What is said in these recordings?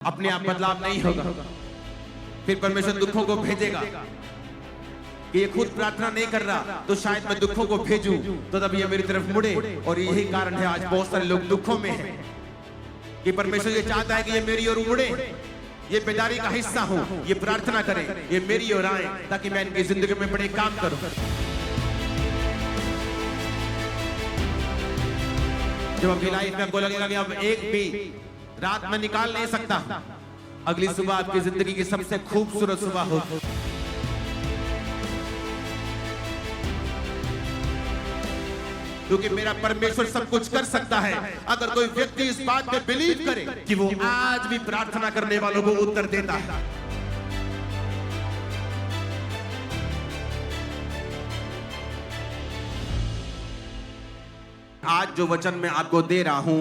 अपने आप बदलाव नहीं होगा, फिर परमेश्वर दुखों को भेजेगा कि ये खुद प्रार्थना नहीं कर रहा तो शायद मैं दुखों को भेजूं तो तब ये मेरी तरफ मुड़े। और यही कारण है आज बहुत सारे लोग दुखों में हैं कि परमेश्वर ये चाहता है कि ये मेरी ओर मुड़े, ये बेदारी का हिस्सा हूं, ये प्रार्थना करें, ये मेरी ओर आए ताकि मैं इनकी जिंदगी में बड़े काम करूं। जब आपकी लाइफ में आपको लगेगा कि अब एक भी रात में निकाल नहीं सकता, अगली सुबह आपकी जिंदगी की सबसे खूबसूरत सुबह हो। क्योंकि मेरा परमेश्वर सब कुछ कर सकता है अगर कोई व्यक्ति इस बात पे बिलीव करे कि वो आज भी प्रार्थना करने वालों को उत्तर देता है। आज जो वचन मैं आपको दे रहा हूं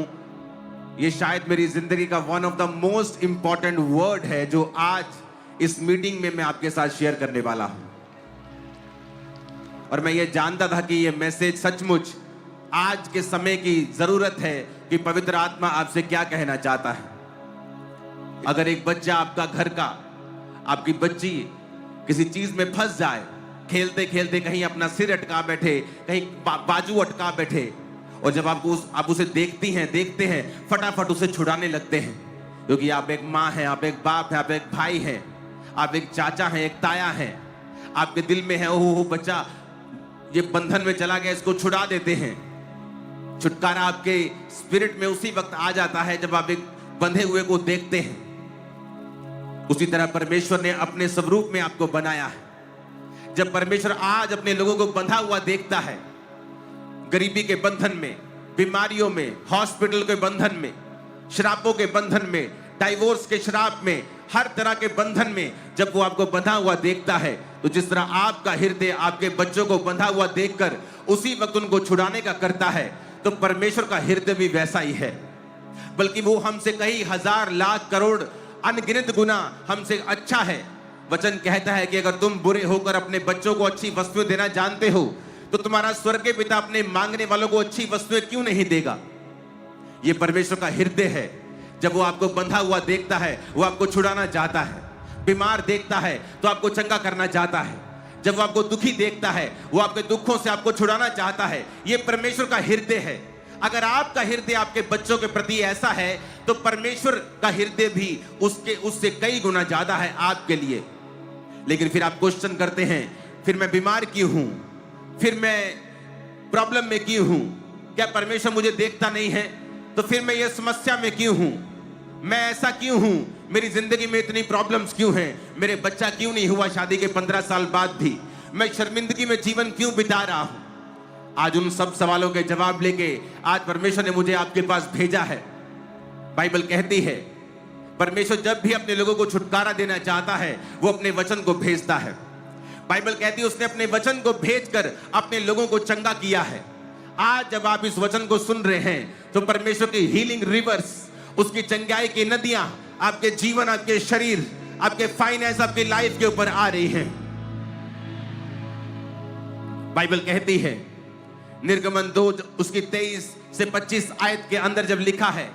ये शायद मेरी जिंदगी का one of the most important word है जो आज इस मीटिंग में मैं आपके साथ शेयर करने वाला हूं। और मैं ये जानता था कि ये मैसेज सचमुच आज के समय की जरूरत है कि पवित्र आत्मा आपसे क्या कहना चाहता है। अगर एक बच्चा आपका घर का, आपकी बच्ची किसी चीज में फंस जाए, खेलते खेलते कहीं अपना सिर अटका बैठे, कहीं बाजू अटका बैठे, और जब आप उसे देखते हैं फटाफट उसे छुड़ाने लगते हैं, क्योंकि आप एक माँ हैं, आप एक बाप हैं, आप एक भाई हैं, आप एक चाचा हैं, एक ताया हैं, आपके दिल में है ओह बच्चा ये बंधन में चला गया, इसको छुड़ा देते हैं। छुटकारा आपके स्पिरिट में उसी वक्त आ जाता है जब आप एक बंधे हुए को देखते हैं। उसी तरह परमेश्वर ने अपने स्वरूप में आपको बनाया है। जब परमेश्वर आज अपने लोगों को बंधा हुआ देखता है, गरीबी के बंधन में, बीमारियों में, हॉस्पिटल के बंधन में, श्रापों के बंधन में, डाइवोर्स के श्राप में, हर तरह के बंधन में जब वो आपको बंधा हुआ देखता है तो जिस तरह आपका हृदय आपके बच्चों को बंधा हुआ देखकर उसी वक्त उनको छुड़ाने का करता है, तो परमेश्वर का हृदय भी वैसा ही है। बल्कि वो हमसे कई हजार लाख करोड़ अनगिनत गुना हमसे अच्छा है। वचन कहता है कि अगर तुम बुरे होकर अपने बच्चों को अच्छी वस्तुएं देना जानते हो तो तुम्हारा स्वर्गीय पिता अपने मांगने वालों को अच्छी वस्तुएं क्यों नहीं देगा। यह परमेश्वर का हृदय है। जब वो आपको बंधा हुआ देखता है वो आपको छुड़ाना चाहता है, बीमार देखता है तो आपको चंगा करना चाहता है, जब वो आपको दुखी देखता है वो आपके दुखों से आपको छुड़ाना चाहता है। यह परमेश्वर का हृदय है। अगर आपका हृदय आपके बच्चों के प्रति ऐसा है तो परमेश्वर का हृदय भी उससे कई गुना ज्यादा है आपके लिए। लेकिन फिर आप क्वेश्चन करते हैं, फिर मैं बीमार क्यों हूं, फिर मैं प्रॉब्लम में क्यों हूं, क्या परमेश्वर मुझे देखता नहीं है, तो फिर मैं ये समस्या में क्यों हूं, मैं ऐसा क्यों हूं, मेरी जिंदगी में इतनी प्रॉब्लम्स क्यों हैं, मेरे बच्चा क्यों नहीं हुआ शादी के 15 साल बाद भी, मैं शर्मिंदगी में जीवन क्यों बिता रहा हूं। आज उन सब सवालों के जवाब लेके आज परमेश्वर ने मुझे आपके पास भेजा है। बाइबल कहती है परमेश्वर जब भी अपने लोगों को छुटकारा देना चाहता है वो अपने वचन को भेजता है। बाइबल कहती है उसने अपने वचन को भेजकर अपने लोगों को चंगा किया है। आज जब आप इस वचन को सुन रहे हैं तो परमेश्वर की हीलिंग रिवर्स, उसकी चंगाई की नदियां आपके जीवन, आपके शरीर, आपके फाइनेंस, आपकी लाइफ के ऊपर आ रही हैं। बाइबल कहती है निर्गमन 2 उसकी 23 से 25 आयत के अंदर जब लिखा है,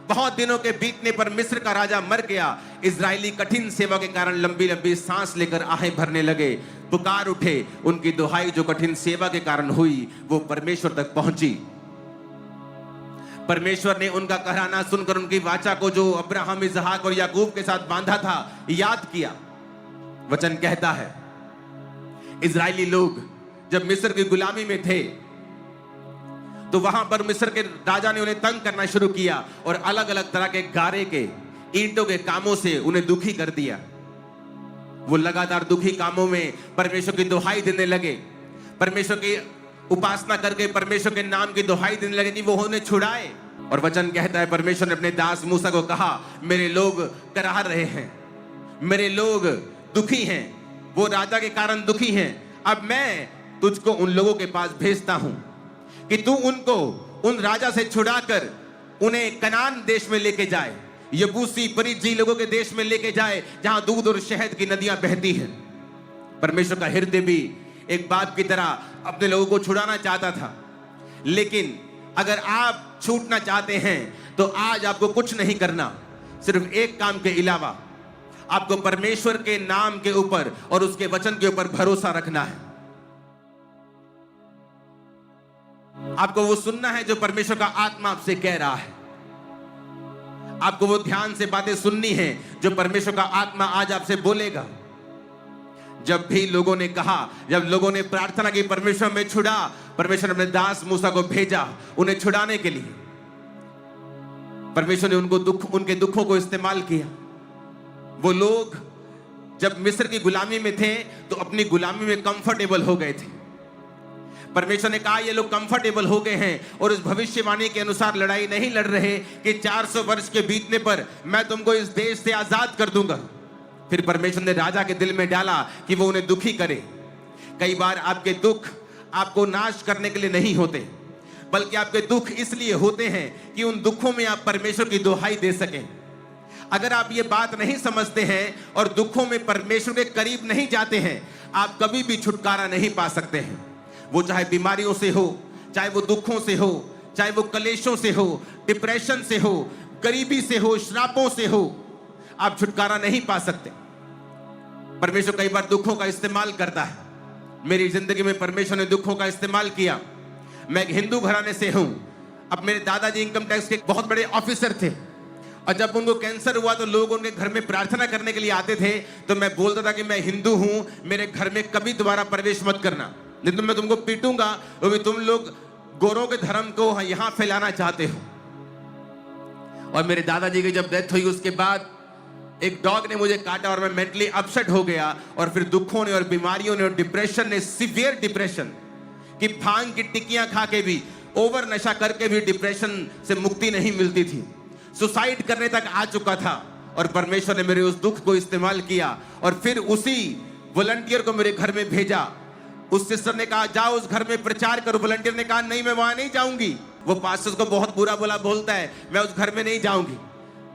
बहुत दिनों के बीतने पर मिस्र का राजा मर गया, इजरायली कठिन सेवा के कारण लंबी लंबी सांस लेकर आहें भरने लगे, पुकार उठे, उनकी दुहाई जो कठिन सेवा के कारण हुई वो परमेश्वर तक पहुंची। परमेश्वर ने उनका कहराना सुनकर उनकी वाचा को जो अब्राहम, इसहाक और याकूब के साथ बांधा था याद किया। वचन कहता है इजरायली लोग जब मिस्र की गुलामी में थे तो वहां पर मिस्र के राजा ने उन्हें तंग करना शुरू किया और अलग अलग तरह के गारे के, ईंटों के कामों से उन्हें दुखी कर दिया। वो लगातार दुखी कामों में परमेश्वर की दुहाई देने लगे, परमेश्वर की उपासना करके परमेश्वर के नाम की दुहाई देने लगे कि वो उन्हें छुड़ाए। और वचन कहता है परमेश्वर ने अपने दास मूसा को कहा, मेरे लोग कराह रहे हैं, मेरे लोग दुखी हैं, वो राजा के कारण दुखी हैं, अब मैं तुझको उन लोगों के पास भेजता हूं कि तू उनको उन राजा से छुड़ाकर उन्हें कनान देश में लेके जाए, यबूसी परिज्जी लोगों के देश में लेके जाए जहां दूध और शहद की नदियां बहती हैं। परमेश्वर का हृदय भी एक बाप की तरह अपने लोगों को छुड़ाना चाहता था। लेकिन अगर आप छूटना चाहते हैं तो आज आपको कुछ नहीं करना, सिर्फ एक काम के अलावा आपको परमेश्वर के नाम के ऊपर और उसके वचन के ऊपर भरोसा रखना है। आपको वो सुनना है जो परमेश्वर का आत्मा आपसे कह रहा है। आपको वो ध्यान से बातें सुननी है जो परमेश्वर का आत्मा आज आपसे बोलेगा। जब भी लोगों ने कहा, जब लोगों ने प्रार्थना की परमेश्वर में छुड़ा, परमेश्वर ने अपने दास मूसा को भेजा उन्हें छुड़ाने के लिए। परमेश्वर ने उनके दुखों को इस्तेमाल किया। वो लोग जब मिस्र की गुलामी में थे तो अपनी गुलामी में कंफर्टेबल हो गए थे। परमेश्वर ने कहा ये लोग कंफर्टेबल हो गए हैं और उस भविष्यवाणी के अनुसार लड़ाई नहीं लड़ रहे कि 400 वर्ष के बीतने पर मैं तुमको इस देश से आजाद कर दूंगा। फिर परमेश्वर ने राजा के दिल में डाला कि वो उन्हें दुखी करे। कई बार आपके दुख आपको नाश करने के लिए नहीं होते, बल्कि आपके दुख इसलिए होते हैं कि उन दुखों में आप परमेश्वर की दुहाई दे सकें। अगर आप ये बात नहीं समझते हैं और दुखों में परमेश्वर के करीब नहीं जाते हैं, आप कभी भी छुटकारा नहीं पा सकते हैं। वो चाहे बीमारियों से हो, चाहे वो दुखों से हो, चाहे वो कलेशों से हो, डिप्रेशन से हो, गरीबी से हो, श्रापों से हो, आप छुटकारा नहीं पा सकते। परमेश्वर कई बार दुखों का इस्तेमाल करता है। मेरी जिंदगी में परमेश्वर ने दुखों का इस्तेमाल किया। मैं एक हिंदू घराने से हूं। अब मेरे दादाजी इनकम टैक्स के बहुत बड़े ऑफिसर थे और जब उनको कैंसर हुआ तो लोग उनके घर में प्रार्थना करने के लिए आते थे। तो मैं बोलता था कि मैं हिंदू हूं, मेरे घर में कभी दोबारा प्रवेश मत करना, नहीं तो मैं तुमको पीटूंगा, क्योंकि तुम लोग गोरों के धर्म को यहां फैलाना चाहते हो। और मेरे दादाजी की जब डेथ हुई उसके बाद एक डॉग ने मुझे काटा और मैं मेंटली अपसेट हो गया। और फिर दुखों ने और बीमारियों ने और डिप्रेशन ने, सीवियर डिप्रेशन कि भांग की टिक्कियां खा के भी, ओवर नशा करके भी डिप्रेशन से मुक्ति नहीं मिलती थी। सुसाइड करने तक आ चुका था। और परमेश्वर ने मेरे उस दुख को इस्तेमाल किया और फिर उसी वॉलंटियर को मेरे घर में भेजा। उस सिस्टर ने कहा जाओ उस घर में प्रचार करो। वॉलंटियर ने कहा नहीं, मैं वहां नहीं जाऊंगी, वो पास्टर को बहुत बुरा बोलता है, मैं उस घर में नहीं जाऊंगी।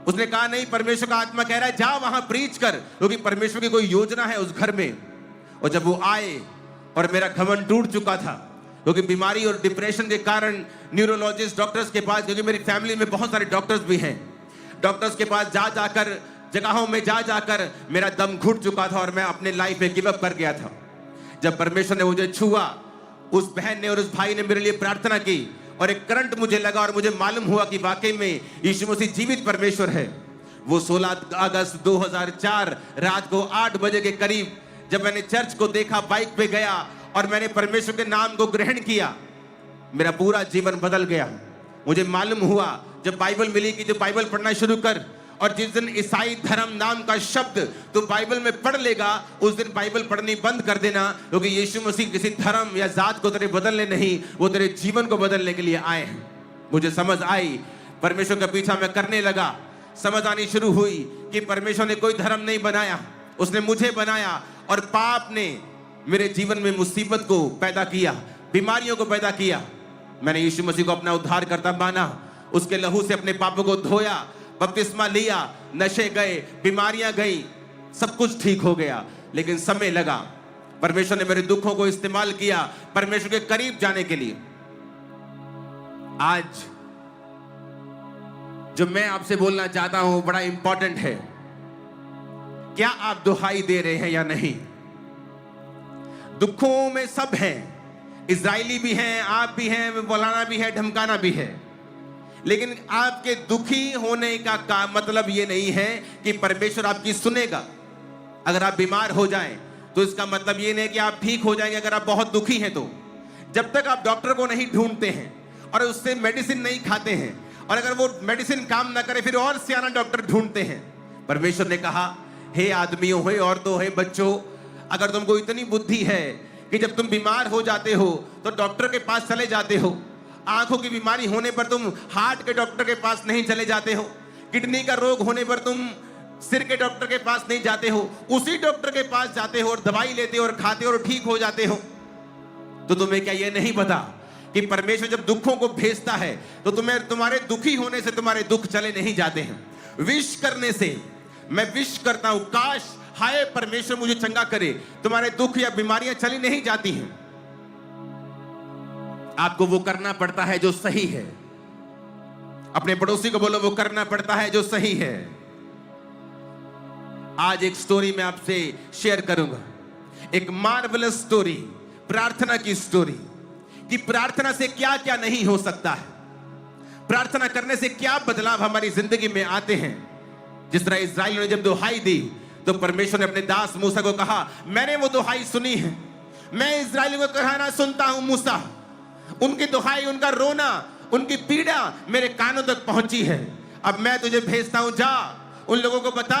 उसने कहा नहीं, परमेश्वर का आत्मा कह रहा है जा वहां प्रीच कर, क्योंकि परमेश्वर की कोई योजना है उस घर में। और जब वो आए और मेरा घमंड टूट चुका था, क्योंकि बीमारी और डिप्रेशन के कारण न्यूरोलॉजिस्ट डॉक्टर्स के पास, क्योंकि मेरी फैमिली में बहुत सारे डॉक्टर्स भी हैं, डॉक्टर्स के पास जा जाकर, जगहों में जा जाकर मेरा दम घुट चुका था और मैं अपने लाइफ में गिव अप कर गया था। जब परमेश्वर ने मुझे छुआ, उस बहन ने और उस भाई ने मेरे लिए प्रार्थना की और एक करंट मुझे लगा और मुझे मालूम हुआ कि वाकई में यीशु मसीह जीवित परमेश्वर है। वो 16 अगस्त 2004 रात को 8 बजे के करीब जब मैंने चर्च को देखा, बाइक पे गया और मैंने परमेश्वर के नाम को ग्रहण किया, मेरा पूरा जीवन बदल गया। मुझे मालूम हुआ जब बाइबल मिली कि जो बाइबल पढ़ना शुरू कर, और जिस दिन ईसाई धर्म नाम का शब्द तो बाइबल में पढ़ लेगा, उस दिन बाइबल पढ़नी बंद कर देना, क्योंकि यीशु मसीह किसी धर्म या जात को तेरे बदलने नहीं, वो तेरे जीवन को बदलने के लिए आए हैं। मुझे समझ आई, परमेश्वर का पीछा मैं करने लगा। समझ आनी शुरू हुई कि परमेश्वर ने कोई धर्म नहीं बनाया, उसने मुझे बनाया। और पाप ने मेरे जीवन में मुसीबत को पैदा किया, बीमारियों को पैदा किया। मैंने यीशु मसीह को अपना उद्धारकर्ता माना, उसके लहू से अपने पापों को धोया, बपतिस्मा लिया, नशे गए, बीमारियां गई, सब कुछ ठीक हो गया। लेकिन समय लगा। परमेश्वर ने मेरे दुखों को इस्तेमाल किया परमेश्वर के करीब जाने के लिए। आज जो मैं आपसे बोलना चाहता हूं बड़ा इंपॉर्टेंट है। क्या आप दुहाई दे रहे हैं या नहीं? दुखों में सब हैं, इजरायली भी हैं, आप भी हैं, बोलाना भी है, धमकाना भी है। लेकिन आपके दुखी होने का मतलब ये नहीं है कि परमेश्वर आपकी सुनेगा। अगर आप बीमार हो जाएं तो इसका मतलब ये नहीं कि आप ठीक हो जाएंगे। अगर आप बहुत दुखी हैं तो जब तक आप डॉक्टर को नहीं ढूंढते हैं और उससे मेडिसिन नहीं खाते हैं, और अगर वो मेडिसिन काम ना करे फिर और सियाना डॉक्टर ढूंढते हैं। परमेश्वर ने कहा, हे आदमियों, हे औरतों, हे बच्चों, अगर तुमको इतनी बुद्धि है कि जब तुम बीमार हो जाते हो तो डॉक्टर के पास चले जाते हो, आंखों की बीमारी होने पर तुम हार्ट के डॉक्टर के पास नहीं चले जाते हो, किडनी का रोग होने पर तुम सिर के डॉक्टर के पास नहीं जाते हो, उसी डॉक्टर के पास जाते हो और दवाई लेते हो और खाते हो और ठीक हो जाते हो, तो तुम्हें क्या यह नहीं पता कि परमेश्वर जब दुखों को भेजता है तो तुम्हारे दुखी होने से तुम्हारे दुख चले नहीं जाते हैं। विश करने से मैं विश करता हूं, काश हाय परमेश्वर मुझे चंगा करे, तुम्हारे दुख या बीमारियां चली नहीं जाती हैं। आपको वो करना पड़ता है जो सही है। अपने पड़ोसी को बोलो, वो करना पड़ता है जो सही है। आज एक स्टोरी मैं आपसे शेयर करूंगा, एक मार्वलस स्टोरी, प्रार्थना की स्टोरी, कि प्रार्थना से क्या क्या नहीं हो सकता है, प्रार्थना करने से क्या बदलाव हमारी जिंदगी में आते हैं। जिस तरह इस्राएलियों ने जब दुहाई दी तो परमेश्वर ने अपने दास मूसा को कहा, मैंने वो दुहाई सुनी है, मैं इस्राएलियों को कहना सुनता हूं मूसा, उनकी दुहाई, उनका रोना, उनकी पीड़ा मेरे कानों तक पहुंची है। अब मैं तुझे भेजता हूं, जा उन लोगों को बता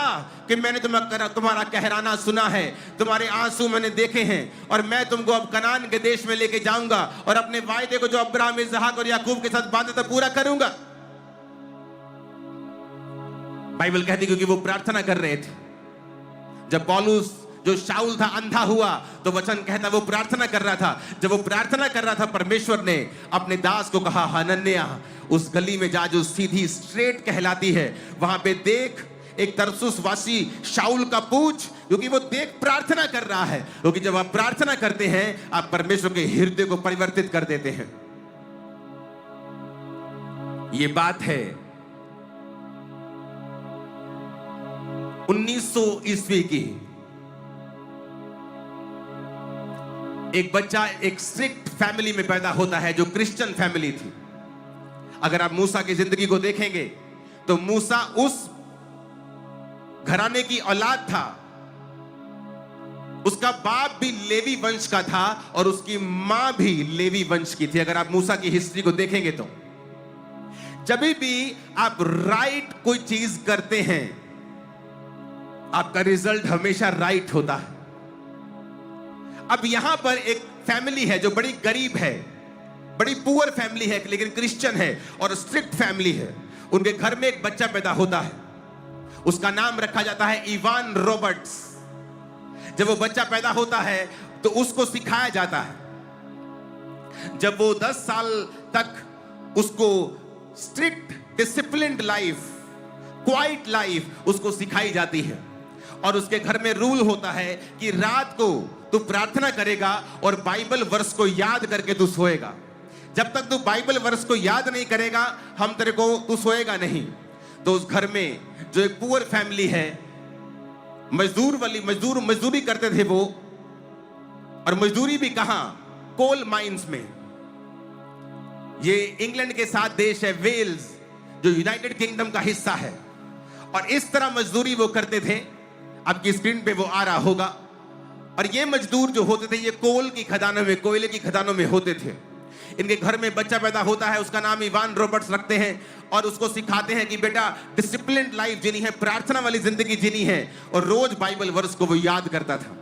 कि मैंने तुम्हारा कहराना सुना है, तुम्हारे आंसू मैंने देखे हैं, और मैं तुमको अब कनान के देश में लेके जाऊंगा और अपने वायदे को जो अब्राहम, इसहाक और याकूब के साथ बांधा था पूरा करूंगा। बाइबल कहती क्योंकि वो प्रार्थना कर रहे थे। जब पौलुस जो शाऊल था अंधा हुआ तो वचन कहता वो प्रार्थना कर रहा था। जब वो प्रार्थना कर रहा था परमेश्वर ने अपने दास को कहा, हनन्याह उस गली में जा जो सीधी स्ट्रेट कहलाती है, वहां पे देख एक तरसुस वासी शाऊल का पूछ, क्योंकि वो देख प्रार्थना कर रहा है। क्योंकि जब आप प्रार्थना करते हैं आप परमेश्वर के हृदय को परिवर्तित कर देते हैं। ये बात है 1900 ईस्वी की। एक बच्चा एक स्ट्रिक्ट फैमिली में पैदा होता है जो क्रिश्चियन फैमिली थी। अगर आप मूसा की जिंदगी को देखेंगे तो मूसा उस घराने की औलाद था, उसका बाप भी लेवी वंश का था और उसकी मां भी लेवी वंश की थी। अगर आप मूसा की हिस्ट्री को देखेंगे तो जब भी आप राइट कोई चीज करते हैं आपका रिजल्ट हमेशा राइट होता है। अब यहां पर एक फैमिली है जो बड़ी गरीब है, बड़ी पुअर फैमिली है, लेकिन क्रिश्चियन है और स्ट्रिक्ट फैमिली है। उनके घर में एक बच्चा पैदा होता है, उसका नाम रखा जाता है इवान रॉबर्ट्स। जब वो बच्चा पैदा होता है तो उसको सिखाया जाता है, जब वो 10 साल तक उसको strict disciplined life, quite life उसको सिखाई जाती है। और उसके घर में रूल होता है कि रात को तू प्रार्थना करेगा और बाइबल वर्स को याद करके तू सोएगा। जब तक तू बाइबल वर्स को याद नहीं करेगा हम तेरे को, तू सोएगा नहीं। तो उस घर में जो एक पुअर फैमिली है, मजदूरी करते थे वो, और मजदूरी भी कहां, कोल माइंस में। ये इंग्लैंड के साथ देश है वेल्स जो यूनाइटेड किंगडम का हिस्सा है, और इस तरह मजदूरी वो करते थे। आपकी स्क्रीन पे वो आ रहा होगा। और ये मजदूर जो होते थे ये कोल की खदानों में, कोयले की खदानों में होते थे। इनके घर में बच्चा पैदा होता है, उसका नाम इवान रॉबर्ट्स रखते हैं और उसको सिखाते हैं कि बेटा डिसिप्लिन्ड लाइफ जीनी है, प्रार्थना वाली जिंदगी जीनी है। और रोज बाइबल वर्स को वो याद करता था।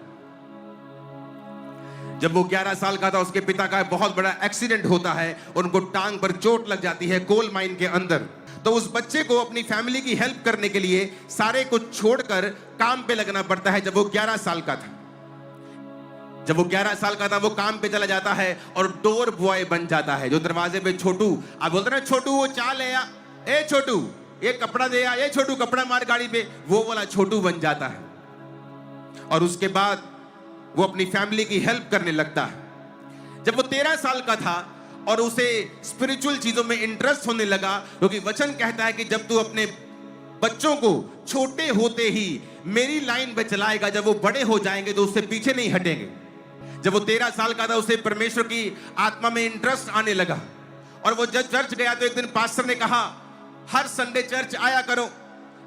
जब वो 11 साल का था उसके पिता का बहुत बड़ा एक्सीडेंट होता है और उनको टांग पर चोट लग जाती है कोल माइन के अंदर। तो उस बच्चे को अपनी फैमिली की हेल्प करने के लिए सारे कुछ छोड़कर काम पे लगना पड़ता है। जब वो 11 साल का था, जब वो 11 साल का था वो काम पे चला जाता है और डोर बॉय बन जाता है। जो दरवाजे पे छोटू, आप बोलते ना छोटू वो चाय ले आ, ए छोटू ये कपड़ा दे आ, ये छोटू कपड़ा मार गाड़ी पे, वो वाला छोटू बन जाता है। और उसके बाद वो अपनी फैमिली की हेल्प करने लगता है। जब वो 13 साल का था और उसे स्पिरिचुअल चीजों में इंटरेस्ट होने लगा, क्योंकि वचन कहता है कि जब तू अपने बच्चों को छोटे होते ही मेरी लाइन पे चलाएगा, जब वो बड़े हो जाएंगे तो उससे पीछे नहीं हटेंगे। जब वो 13 साल का था उसे परमेश्वर की आत्मा में इंटरेस्ट आने लगा और वो जब चर्च गया तो एक दिन पास्टर ने कहा हर संडे चर्च आया करो,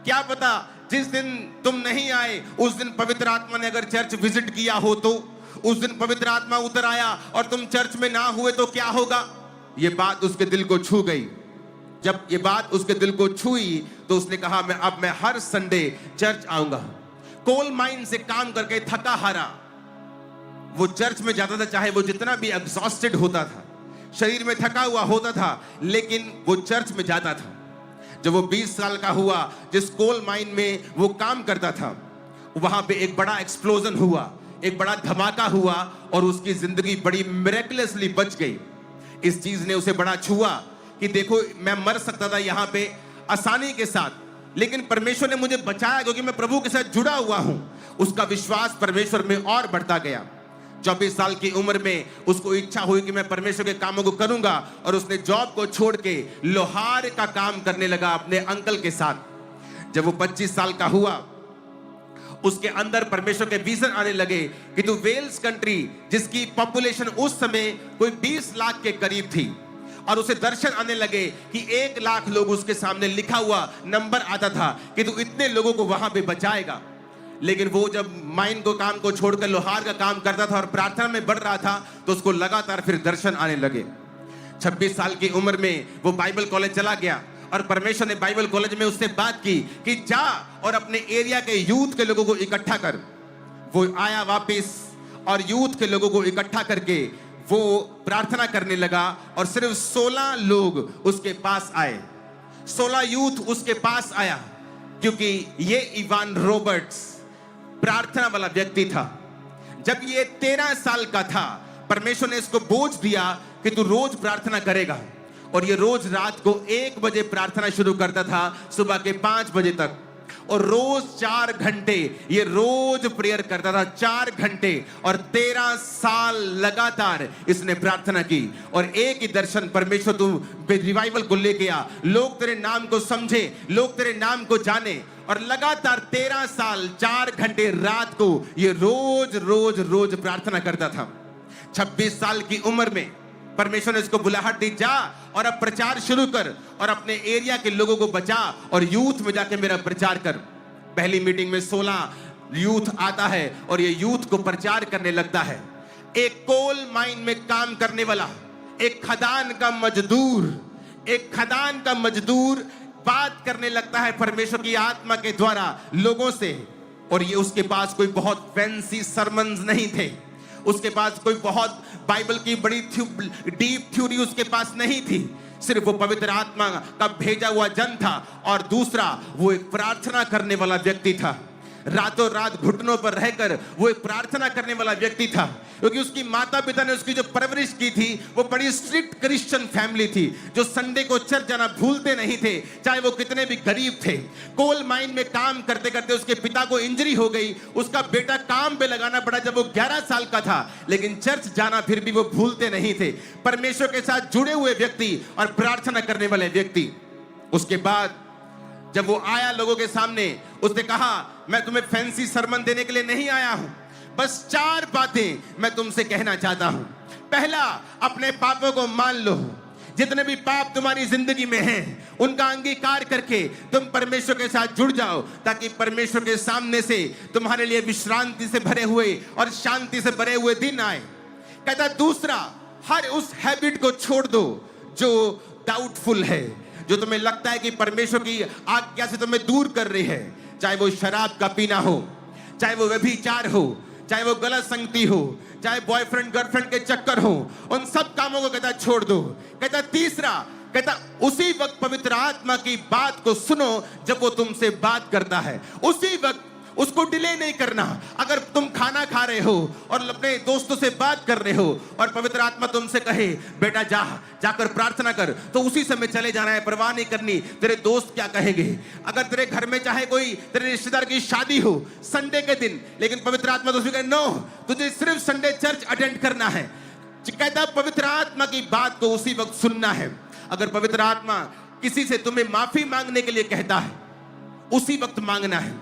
क्या पता जिस दिन तुम नहीं आए उस दिन पवित्र आत्मा ने अगर चर्च विजिट किया हो तो उस दिन पवित्र आत्मा उतर आया और तुम चर्च में ना हुए तो क्या होगा। ये बात उसके दिल को छू गई। जब ये बात उसके दिल को छुई तो उसने कहा अब मैं हर संडे चर्च आऊंगा। कोल माइन से काम करके थका हारा वो चर्च में जाता था, चाहे वो जितना भी एग्जॉस्टेड होता था, शरीर में थका हुआ होता था, लेकिन वो चर्च में जाता था। जब वो 20 साल का हुआ, जिस कोल माइन में वो काम करता था वहां पे एक बड़ा एक्सप्लोजन हुआ, एक बड़ा धमाका हुआ और उसकी जिंदगी बड़ी मिरेकलसली बच गई। इस चीज ने उसे बड़ा छुआ कि देखो मैं मर सकता था यहाँ पे आसानी के साथ, लेकिन परमेश्वर ने मुझे बचाया क्योंकि मैं प्रभु के साथ जुड़ा हुआ हूं। उसका विश्वास परमेश्वर में और बढ़ता गया। 24 साल की उम्र में उसको इच्छा हुई कि मैं परमेश्वर के कामों को करूंगा और उसने जॉब को छोड़ के लोहार का काम करने लगा अपने अंकल के साथ। जब वो 25 साल का हुआ उसके अंदर परमेश्वर के विजन आने लगे कि तू वेल्स कंट्री, जिसकी पॉपुलेशन उस समय कोई 20 लाख के करीब थी, और उसे दर्शन आने लगे कि 1 लाख लोग उसके सामने लिखा हुआ नंबर आता था कि तू इतने लोगों को वहां पे बचाएगा। लेकिन वो जब माइन को काम को छोड़कर लोहार का काम करता था और प्रार्थना में बढ़ रहा था, तो उसको लगातार फिर दर्शन आने लगे। 26 साल की उम्र में वो बाइबल कॉलेज चला गया और परमेश्वर ने बाइबल कॉलेज में उससे बात की कि जा और अपने एरिया के यूथ के लोगों को इकट्ठा कर। वो आया वापस और यूथ के लोगों को इकट्ठा करके वो प्रार्थना करने लगा, और सिर्फ 16 लोग उसके पास आए। 16 यूथ उसके पास आया, क्योंकि ये इवान रॉबर्ट्स प्रार्थना वाला व्यक्ति था। जब ये 13 साल का था, परमेश्वर ने इसको बोझ दिया कि तू रोज प्रार्थना करेगा, और ये रोज रात को 1 बजे प्रार्थना शुरू करता था, सुबह के 5 बजे तक, और रोज 4 घंटे ये रोज प्रेयर करता था, 4 घंटे, और 13 साल लगातार इसने प्रार्थना की। और एक ही दर्शन, परमेश्वर तू रिवाइवल को लेके आ, लोग तेरे नाम को समझे, लोग तेरे नाम को जाने। और लगातार 13 साल 4 घंटे रात को ये रोज रोज रोज प्रार्थना करता था। 26 साल की उम्र में परमेश्वर ने इसको बुलाहट दी, जा और अब प्रचार शुरू कर और अपने एरिया के लोगों को बचा और यूथ में जाके मेरा प्रचार कर। पहली मीटिंग में 16 यूथ आता है और ये यूथ को प्रचार करने लगता है। एक कोल माइन में काम करने वाला, एक खदान का मजदूर बात करने लगता है परमेश्वर की आत्मा के द्वारा लोगों से। और ये उसके पास कोई बहुत फैंसी सरमन्स नहीं थे, उसके पास कोई बहुत बाइबल की बड़ी डीप थ्योरी उसके पास नहीं थी। सिर्फ वो पवित्र आत्मा का भेजा हुआ जन था, और दूसरा वो एक प्रार्थना करने वाला व्यक्ति था। रातों रात घुटनों पर रहकर वो एक प्रार्थना करने वाला व्यक्ति था, क्योंकि उसकी माता पिता ने उसकी जो परवरिश की थी वो बड़ी स्ट्रिक्ट क्रिश्चियन फैमिली थी, जो संडे को चर्च जाना भूलते नहीं थे, चाहे वो कितने भी गरीब थे। कोल माइन में काम करते करते उसके पिता को इंजरी हो गई, उसका बेटा काम पे लगाना पड़ा जब वो 11 साल का था, लेकिन चर्च जाना फिर भी वो भूलते नहीं थे। परमेश्वर के साथ जुड़े हुए व्यक्ति और प्रार्थना करने वाले व्यक्ति। उसके बाद जब वो आया लोगों के सामने, उसने कहा, मैं तुम्हें फैंसी सरमन देने के लिए नहीं आया हूं, बस 4 बातें मैं तुमसे कहना चाहता हूं। पहला, अपने पापों को मान लो। जितने भी पाप तुम्हारी जिंदगी में हैं, उनका अंगीकार करके तुम परमेश्वर के साथ जुड़ जाओ, ताकि परमेश्वर के सामने से तुम्हारे लिए विश्रांति से भरे हुए और शांति से भरे हुए दिन आए। कहता दूसरा, हर उस हैबिट को छोड़ दो जो डाउटफुल है, जो तुम्हें लगता है कि परमेश्वर की आज्ञा से तुम्हें दूर कर रही है। चाहे वो शराब का पीना हो, चाहे वो व्यभिचार हो, चाहे वो गलत संगति हो, चाहे बॉयफ्रेंड गर्लफ्रेंड के चक्कर हो, उन सब कामों को कहता छोड़ दो। कहता तीसरा, कहता उसी वक्त पवित्र आत्मा की बात को सुनो जब वो तुमसे बात करता है, उसी वक्त उसको डिले नहीं करना। अगर तुम खाना खा रहे हो और अपने दोस्तों से बात कर रहे हो और पवित्र आत्मा तुमसे कहे बेटा जाकर प्रार्थना कर, तो उसी समय चले जाना है, परवाह नहीं करनी तेरे दोस्त क्या कहेंगे। अगर तेरे घर में चाहे कोई तेरे रिश्तेदार की शादी हो संडे के दिन, लेकिन पवित्र आत्मा तो कहे नो, तुझे सिर्फ संडे चर्च अटेंड करना है। कहता पवित्र आत्मा की बात को उसी वक्त सुनना है। अगर पवित्र आत्मा किसी से तुम्हें माफी मांगने के लिए कहता है, उसी वक्त मांगना है।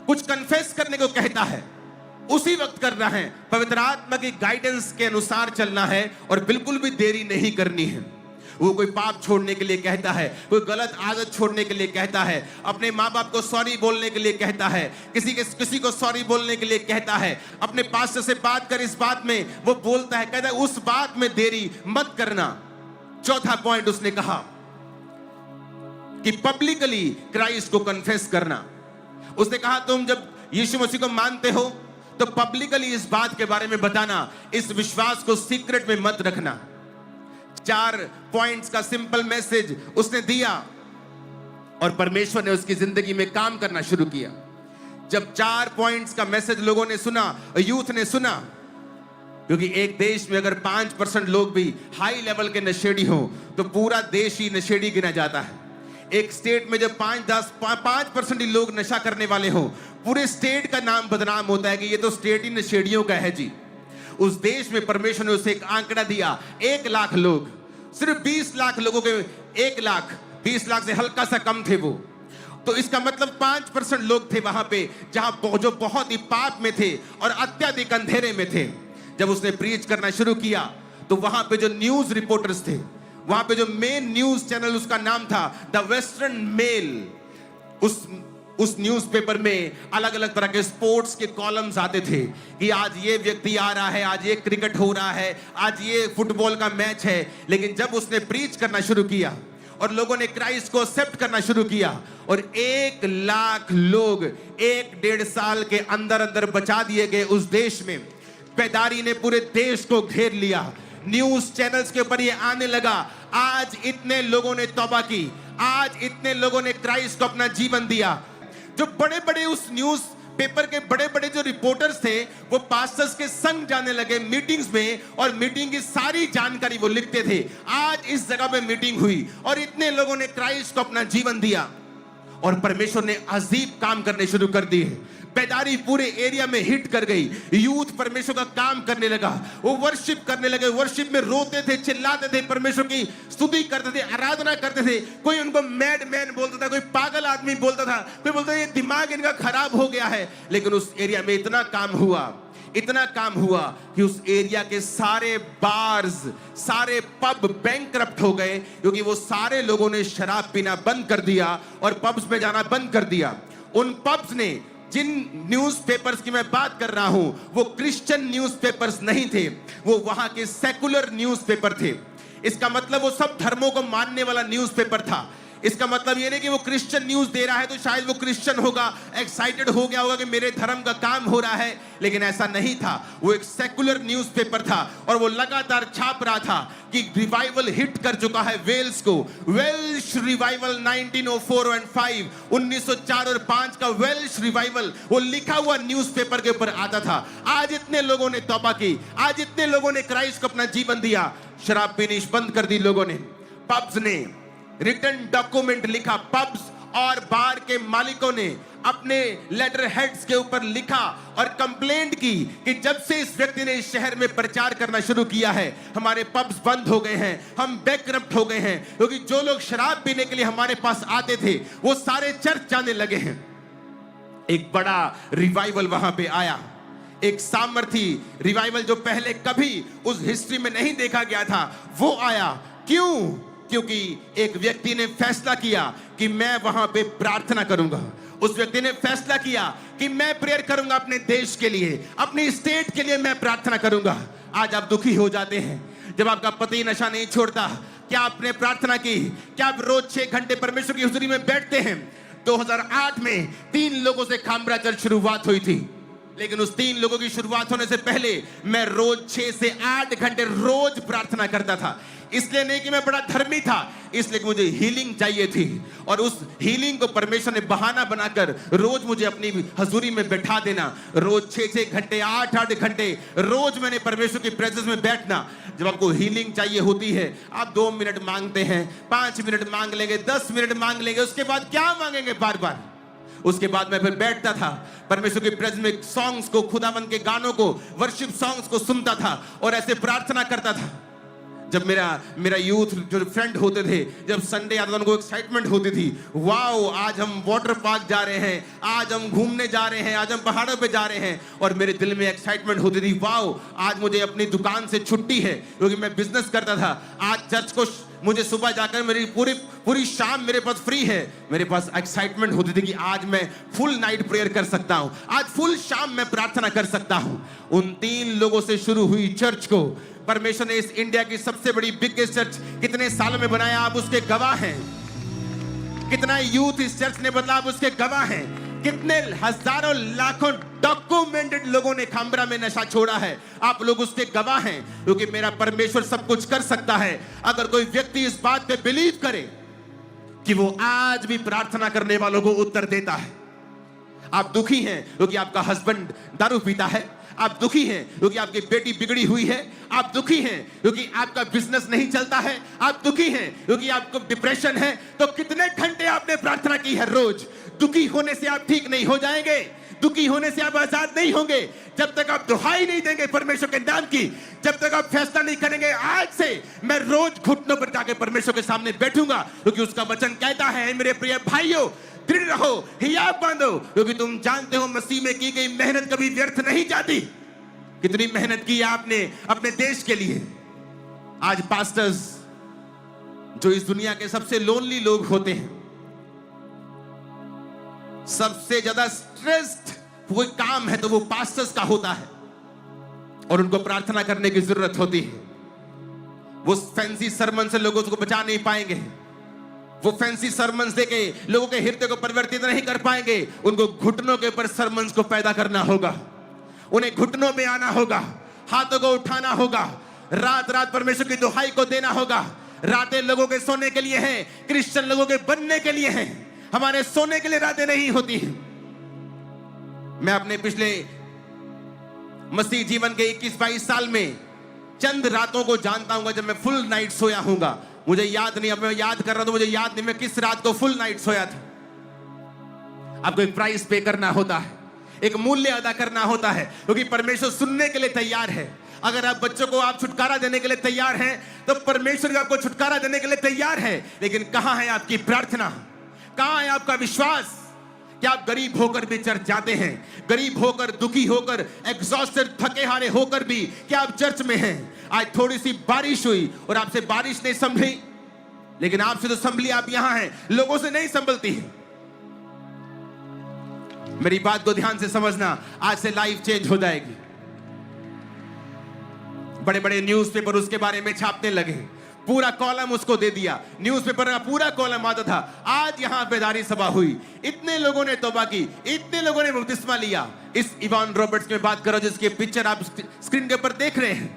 कुछ कन्फेस करने को कहता है, उसी वक्त करना है। पवित्र आत्मा की गाइडेंस के अनुसार चलना है और बिल्कुल भी देरी नहीं करनी है। वो कोई पाप छोड़ने के लिए कहता है, कोई गलत आदत छोड़ने के लिए कहता है, अपने माँ बाप को सॉरी बोलने के लिए कहता है, किसी को सॉरी बोलने के लिए कहता है, अपने पास्टर से बात कर इस बात में, वो बोलता है, कहता है उस बात में देरी मत करना। चौथा पॉइंट उसने कहा कि पब्लिकली क्राइस्ट को कन्फेस करना। उसने कहा तुम जब यीशु मसीह को मानते हो तो पब्लिकली इस बात के बारे में बताना, इस विश्वास को सीक्रेट में मत रखना। 4 पॉइंट्स का सिंपल मैसेज उसने दिया और परमेश्वर ने उसकी जिंदगी में काम करना शुरू किया। जब 4 पॉइंट्स का मैसेज लोगों ने सुना, यूथ ने सुना, क्योंकि एक देश में अगर 5% लोग भी हाई लेवल के नशेड़ी हो तो पूरा देश ही नशेड़ी गिना जाता है। एक स्टेट में जब 5% ही लोग नशा करने वाले हो, पूरे स्टेट का नाम बदनाम होता है कि ये तो स्टेट ही नशेड़ियों का है जी। उस देश में परमेश्वर ने उसे एक आंकड़ा दिया, 1 लाख लोग, सिर्फ 20 लाख लोगों के 1 लाख, 20 लाख से हल्का सा कम थे वो, तो इसका मतलब 5% लोग थे वहां पे जहां जो बहुत ही पाप में थे और अत्यधिक अंधेरे में थे। जब उसने प्रीच करना शुरू किया तो वहां पे जो न्यूज रिपोर्टर्स थे, वहां पे जो मेन न्यूज चैनल उसका नाम था द वेस्टर्न मेल, उस न्यूज़पेपर में अलग अलग तरह के स्पोर्ट्स के कॉलम्स आते थे कि आज ये व्यक्ति आ रहा है, आज ये क्रिकेट हो रहा है, आज ये फुटबॉल का मैच है। लेकिन जब उसने प्रीच करना शुरू किया और लोगों ने क्राइस्ट को एक्सेप्ट करना शुरू किया और 1 लाख लोग 1-1.5 साल के अंदर अंदर बचा दिए गए उस देश में। बेदारी ने पूरे देश को घेर लिया, न्यूज चैनल्स के ऊपर ये आने लगा। आज इतने लोगों ने तौबा की, आज इतने लोगों ने क्राइस्ट को अपना जीवन दिया। जो बड़े बड़े उस न्यूज पेपर के बड़े बड़े जो रिपोर्टर्स थे वो पास्टर्स के संग जाने लगे मीटिंग्स में और मीटिंग की सारी जानकारी वो लिखते थे। आज इस जगह पे मीटिंग हुई और इतने लोगों ने क्राइस्ट को अपना जीवन दिया और परमेश्वर ने अजीब काम करने शुरू कर दिए। बेदारी पूरे एरिया में हिट कर गई, यूथ परमेश्वर का काम करने लगा, वो वर्शिप करने लगे, वर्शिप में रोते थे, चिल्लाते थे, परमेश्वर की स्तुति करते थे, आराधना करते थे। कोई उनको मैड मैन बोलता था, कोई पागल आदमी बोलता था, कोई बोलता था ये दिमाग इनका खराब हो गया है। लेकिन उस एरिया में इतना काम हुआ कि उस एरिया के सारे बार्स, सारे पब बैंकरप्ट हो गए क्योंकि वो सारे लोगों ने शराब पीना बंद कर दिया और पब्स में जाना बंद कर दिया। उन पब्स ने, जिन न्यूज़पेपर्स की मैं बात कर रहा हूं वो क्रिश्चियन न्यूज़पेपर्स नहीं थे, वो वहां के सेकुलर न्यूज़पेपर थे। इसका मतलब वो सब धर्मों को मानने वाला न्यूज़पेपर था। इसका मतलब ये नहीं कि वो क्रिश्चियन न्यूज़ दे रहा है तो शायद वो क्रिश्चियन होगा, एक्साइटेड हो गया होगा कि मेरे धर्म का काम हो रहा है, लेकिन ऐसा नहीं था। वो एक सेकुलर न्यूज़पेपर था और वो लगातार छाप रहा था कि रिवाइवल हिट कर चुका है वेल्स को। वेल्श रिवाइवल 1904 और 5, 1904 और 5 का वेल्श रिवाइवल वो लिखा हुआ न्यूज़पेपर के ऊपर आता था। आज इतने लोगों ने तौबा की, आज इतने लोगों ने क्राइस्ट को अपना जीवन दिया। शराब पीनी बंद कर दी लोगों ने। पब्स ने रिटन डॉक्यूमेंट लिखा, पब्स और बार के मालिकों ने अपने लेटर हेड्स के ऊपर लिखा और कंप्लेंट की कि जब से इस व्यक्ति ने इस शहर में प्रचार करना शुरू किया है हमारे पब्स बंद हो गए हैं, हम बैंकरप्ट हो गए हैं, क्योंकि जो लोग शराब पीने के लिए हमारे पास आते थे वो सारे चर्च जाने लगे हैं। एक बड़ा रिवाइवल वहां पे आया, एक सामर्थी रिवाइवल जो पहले कभी उस हिस्ट्री में नहीं देखा गया था वो आया। क्यों? क्योंकि एक व्यक्ति ने फैसला किया कि मैं वहां पे प्रार्थना करूंगा। उस व्यक्ति ने फैसला किया कि मैं प्रेयर करूंगा अपने देश के लिए, अपनी स्टेट के लिए मैं प्रार्थना करूंगा। आज आप दुखी हो जाते हैं जब आपका पति नशा नहीं छोड़ता। क्या आपने प्रार्थना की? क्या आप रोज 6 घंटे परमेश्वर की हुजूरी में बैठते हैं? 2008 में 3 लोगों से खामरा चर्च शुरुआत हुई थी, लेकिन उस 3 लोगों की शुरुआत होने से पहले मैं रोज 6 से 8 घंटे रोज प्रार्थना करता था। इसलिए नहीं कि मैं बड़ा धर्मी था, इसलिए कि मुझे हीलिंग चाहिए थी और उस हीलिंग को परमेश्वर ने बहाना बनाकर रोज मुझे अपनी हजूरी में बैठा देना। रोज 6-6 घंटे, 8-8 घंटे रोज मैंने परमेश्वर की प्रेजेंस में बैठना। जब आपको हीलिंग चाहिए होती है आप 2 मिनट मांगते हैं, 5 मिनट मांग लेंगे, 10 मिनट मांग लेंगे, उसके बाद क्या मांगेंगे बार बार? उसके बाद मैं फिर बैठता था परमेश्वर की प्रेजेंस में, सॉन्ग्स को, खुदावंद के गानों को, वर्शिप सॉन्ग्स को सुनता था और ऐसे प्रार्थना करता था। जब मेरा यूथ जो फ्रेंड होते थे, जब संडे आता था उनको एक्साइटमेंट होती थी, वाओ आज हम वाटर पार्क जा रहे हैं, आज हम घूमने जा रहे हैं, आज हम पहाड़ों पे जा रहे हैं। और मेरे दिल में एक्साइटमेंट होती थी, वाओ आज मुझे अपनी दुकान से छुट्टी है क्योंकि मैं बिजनेस करता था। आज चर्च को मुझे सुबह जाकर मेरी पूरी शाम मेरे पास फ्री है। मेरे पास एक्साइटमेंट होती थी कि आज मैं फुल नाइट प्रेयर कर सकता हूं, आज फुल शाम मैं प्रार्थना कर सकता हूं। उन 3 लोगों से शुरू हुई चर्च को परमेश्वर ने इस इंडिया की सबसे बड़ी बिगेस्ट चर्च कितने सालों में बनाया, आप उसके गवाह हैं। कितना यूथ इस चर्च ने बदला, आप उसके गवाह हैं। कितने हजारों लाखों डॉक्यूमेंटेड लोगों ने खामरा में नशा छोड़ा है, आप लोग उसके गवाह हैं। क्योंकि मेरा परमेश्वर सब कुछ कर सकता है अगर कोई व्यक्ति इस बात पे बिलीव करे कि वो आज भी प्रार्थना करने वालों को उत्तर देता है। आप दुखी हैं क्योंकि आपका हस्बैंड दारू पीता है, आप दुखी हैं क्योंकि आपकी बेटी बिगड़ी हुई है, आप दुखी हैं क्योंकि आपका बिजनेस नहीं चलता है, आप दुखी हैं क्योंकि आपको डिप्रेशन है। तो कितने घंटे आपने प्रार्थना की है रोज? दुखी होने से आप ठीक नहीं हो जाएंगे, दुखी होने से आप आजाद नहीं होंगे जब तक आप दुहाई नहीं देंगे परमेश्वर के नाम की, जब तक आप फैसला नहीं करेंगे आज से मैं रोज घुटनों पर जाकर परमेश्वर के सामने बैठूंगा। क्योंकि उसका वचन कहता है, मेरे प्रिय भाइयों, दृढ़ रहो, हियाब बांधो, क्योंकि तुम जानते हो मसीह में की गई मेहनत कभी व्यर्थ नहीं जाती। कितनी मेहनत की आपने अपने देश के लिए। आज पास्टर्स जो इस दुनिया के सबसे लोनली लोग होते हैं, सबसे ज्यादा स्ट्रेस्ड कोई काम है तो वो पास्टर्स का होता है, और उनको प्रार्थना करने की जरूरत होती है। वो फैंसी सरमन से लोगों को बचा नहीं पाएंगे, वो फैंसी सरमन देके लोगों के हृदय को परिवर्तित नहीं कर पाएंगे। उनको घुटनों के ऊपर सरमन को पैदा करना होगा, उन्हें घुटनों में आना होगा, हाथों को उठाना होगा, रात रात परमेश्वर की दुहाई को देना होगा। रातें लोगों के सोने के लिए हैं, क्रिश्चियन लोगों के बनने के लिए हैं, हमारे सोने के लिए रातें नहीं होती हैं। मैं अपने पिछले मसीह जीवन के 21-22 साल में चंद रातों को जानता हूं जब मैं फुल नाइट सोया हूंगा। मुझे याद नहीं, अब मैं याद कर रहा हूं तो मुझे याद नहीं मैं किस रात को फुल नाइट सोया था। आपको एक प्राइस पे करना होता है, एक मूल्य अदा करना होता है, क्योंकि परमेश्वर सुनने के लिए तैयार है। अगर आप बच्चों को आप छुटकारा देने के लिए तैयार हैं तो परमेश्वर भी आपको छुटकारा देने के लिए तैयार है। लेकिन कहां है आपकी प्रार्थना, कहां है आपका विश्वास? क्या आप गरीब होकर भी चर्च जाते हैं? गरीब होकर, दुखी होकर, एग्जॉस्टेड, थके हारे होकर भी क्या आप चर्च में हैं? आज थोड़ी सी बारिश हुई और आपसे बारिश नहीं संभली, लेकिन आपसे तो संभली, आप यहां हैं, लोगों से नहीं संभलती है। मेरी बात को ध्यान से समझना, आज से लाइफ चेंज हो जाएगी। बड़े बड़े न्यूज़पेपर उसके बारे में छापने लगे, पूरा कॉलम उसको दे दिया, न्यूज़पेपर का पूरा कॉलम आता था। आज यहां बेदारी सभा हुई, इतने लोगों ने तौबा की, इतने लोगों ने बपतिस्मा लिया। इस इवान रॉबर्ट्स में बात करो जिसकी पिक्चर आप स्क्रीन के ऊपर देख रहे हैं।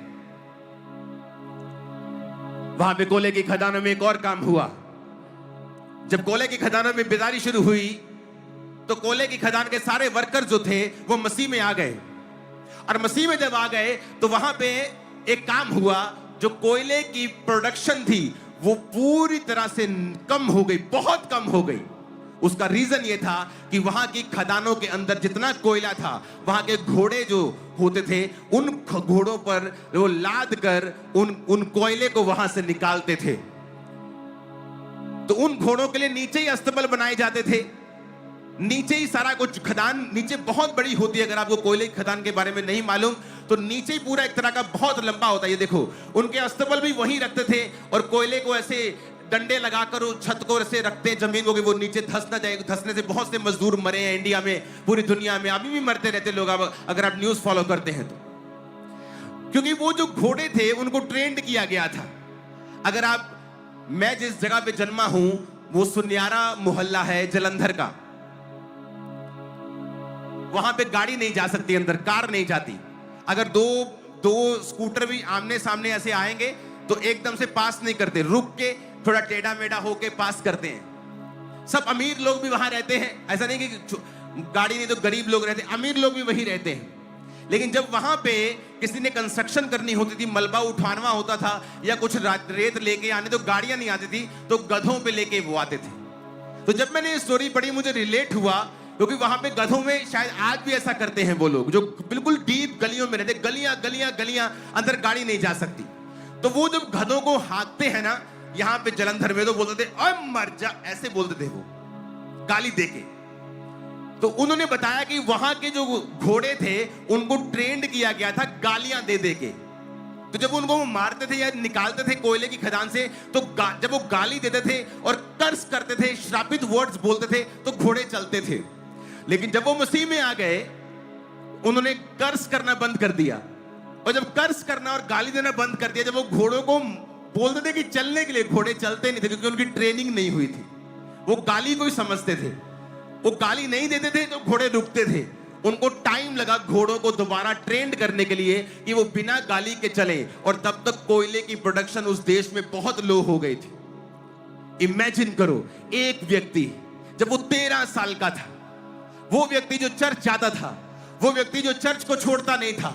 वहां पे कोयले की खदानों में एक और काम हुआ। जब कोयले की खदानों में बेदारी शुरू हुई तो कोयले की खदान के सारे वर्कर जो थे वो मसीह में आ गए, और मसीह में जब आ गए तो वहां पे एक काम हुआ, जो कोयले की प्रोडक्शन थी वो पूरी तरह से कम हो गई, बहुत कम हो गई। उसका रीजन ये था कि वहां की खदानों के अंदर जितना कोयला था, वहां के घोड़े जो होते थे उन घोड़ों पर वो लाद कर उन कोयले को वहां से निकालते थे। तो उन घोड़ों के लिए नीचे ही अस्तबल बनाए जाते थे, नीचे ही सारा कुछ। खदान नीचे बहुत बड़ी होती है, अगर आपको कोयले की खदान के बारे में नहीं मालूम तो नीचे ही पूरा एक तरह का बहुत लंबा होता है। ये देखो, उनके अस्तबल भी वहीं रखते थे, और कोयले को ऐसे डंडे लगाकर छत को ऐसे रखते हैं जमीन को कि वो नीचे धंस ना जाए। धंसने से बहुत से मजदूर मरे हैं इंडिया में, पूरी दुनिया में अभी भी मरते रहते लोग, अगर आप न्यूज फॉलो करते हैं तो। क्योंकि वो जो घोड़े थे उनको ट्रेंड किया गया था। अगर आप, मैं जिस जगह पे जन्मा हूं वो सुन्यारा मोहल्ला है जलंधर का, वहां पे गाड़ी नहीं जा सकती अंदर, कार नहीं जाती। अगर दो स्कूटर भी आमने सामने ऐसे आएंगे तो एकदम से पास नहीं करते, रुक के थोड़ा टेढ़ा मेढ़ा होके पास करते हैं। सब अमीर लोग भी वहां रहते हैं, ऐसा नहीं कि गाड़ी नहीं तो गरीब लोग रहते, अमीर लोग भी वही रहते हैं। लेकिन जब वहां पे किसी ने कंस्ट्रक्शन करनी होती थी, मलबा उठाना होता था या कुछ रेत लेके आने, तो गाड़ियां नहीं आती थी तो गधों पे लेके वो आते थे। तो जब मैंने ये स्टोरी पढ़ी मुझे रिलेट हुआ, क्योंकि वहां पे गधों में शायद आज भी ऐसा करते हैं वो लोग जो बिल्कुल डीप गलियों में रहते, गलियां गलियां गलियां, अंदर गाड़ी नहीं जा सकती। तो वो जब गधों को हाँकते हैं ना यहां पे जलंधर में, तो बोलते थे ओए मर जा, ऐसे बोलते थे वो, गाली देके। तो उन्होंने बताया कि वहां के जो घोड़े थे उनको ट्रेंड किया गया था गालियां दे दे के। तो जब उनको वो मारते थे या निकालते थे कोयले की खदान से, तो जब वो गाली देते थे और कर्स करते थे, श्रापित वर्ड्स बोलते थे, तो घोड़े चलते थे। लेकिन जब वो मसीह में आ गए उन्होंने कर्स करना बंद कर दिया, और जब कर्स करना और गाली देना बंद कर दिया, जब वो घोड़ों को बोलते थे कि चलने के लिए, घोड़े चलते नहीं थे क्योंकि उनकी ट्रेनिंग नहीं हुई थी। वो गाली को ही समझते थे, वो गाली नहीं देते थे तो घोड़े रुकते थे। उनको टाइम लगा घोड़ों को दोबारा ट्रेंड करने के लिए कि वो बिना गाली के चले, और तब तक कोयले की प्रोडक्शन उस देश में बहुत लो हो गई थी। इमेजिन करो, एक व्यक्ति जब वो 13 साल का था, वो व्यक्ति जो चर्च जाता था, वो व्यक्ति जो चर्च को छोड़ता नहीं था,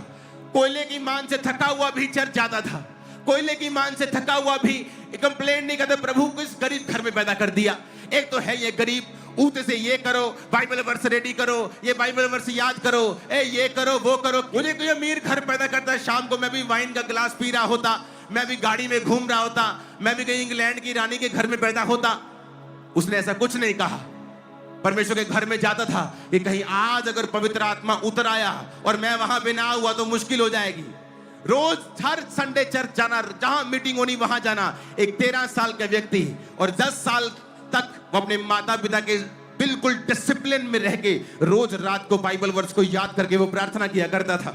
कोयले की मान से थका हुआ भी चर्च जाता था, कोयले की मान से थका हुआ भी कंप्लेंट नहीं करता, प्रभु को इस गरीब घर में पैदा कर दिया। एक तो है ये गरीब, ऊते से ये करो, बाइबल वर्स रेडी करो, ये बाइबल वर्स याद करो, ये करो वो करो। मुझे कोई अमीर घर पैदा करता है, शाम को मैं भी वाइन का गिलास पी रहा होता, मैं भी गाड़ी में घूम रहा होता, मैं भी कहीं इंग्लैंड की रानी के घर में पैदा होता। उसने ऐसा कुछ नहीं कहा। परमेश्वर के घर में जाता था कि कहीं आज अगर पवित्र आत्मा उतर आया और मैं वहां पे ना हुआ तो मुश्किल हो जाएगी। रोज हर संडे चर्च जाना, जहां मीटिंग होनी वहां जाना। एक 13 साल का व्यक्ति और 10 साल तक वो अपने माता पिता के बिल्कुल डिसिप्लिन में रह के रोज रात को बाइबल वर्स को याद करके वो प्रार्थना किया करता था।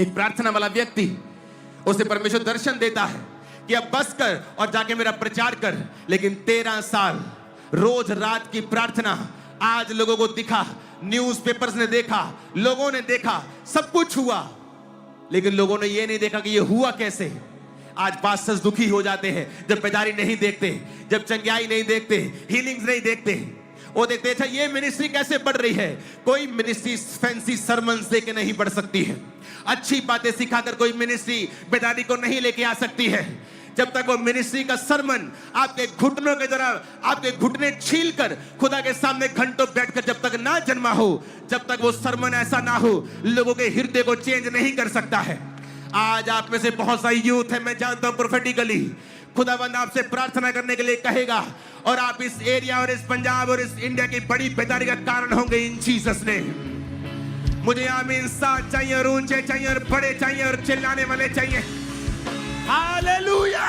एक प्रार्थना वाला व्यक्ति, उसे परमेश्वर दर्शन देता है कि अब बस कर और जाके मेरा प्रचार कर। लेकिन 13 साल रोज रात की प्रार्थना, आज लोगों को दिखा, न्यूज़पेपर्स ने देखा, लोगों ने देखा, सब कुछ हुआ, लेकिन लोगों ने ये नहीं देखा कि ये हुआ कैसे। आज पास्टर्स दुखी हो जाते हैं जब बेदारी नहीं देखते, जब चंगाई नहीं देखते, हीलिंग्स नहीं देखते। वो देखते अच्छा ये मिनिस्ट्री कैसे बढ़ रही है। कोई मिनिस्ट्री फैंसी सरमन्स देके नहीं बढ़ सकती है। अच्छी बातें सिखाकर कोई मिनिस्ट्री बेदारी को नहीं लेके आ सकती है। जब तक वो मिनिस्ट्री का सरमन आपके घुटनों के द्वारा आपके घुटने छील कर खुदा के सामने घंटों बैठकर जब तक ना जन्मा हो, जब तक वो सरमन ऐसा ना हो, लोगों के हृदय को चेंज नहीं कर सकता है। आज आप में से बहुत सारी यूथ है, मैं जानता हूं प्रोफेटिकली खुदावंद आपसे प्रार्थना करने के लिए कहेगा और आप इस एरिया और इस पंजाब और इस इंडिया की बड़ी बेदारी का कारण होंगे इन जीसस ने। मुझे आमीन साथ चाहिए और ऊंचे चाहिए और बड़े चाहिए और चिल्लाने वाले चाहिए। हालेलुया,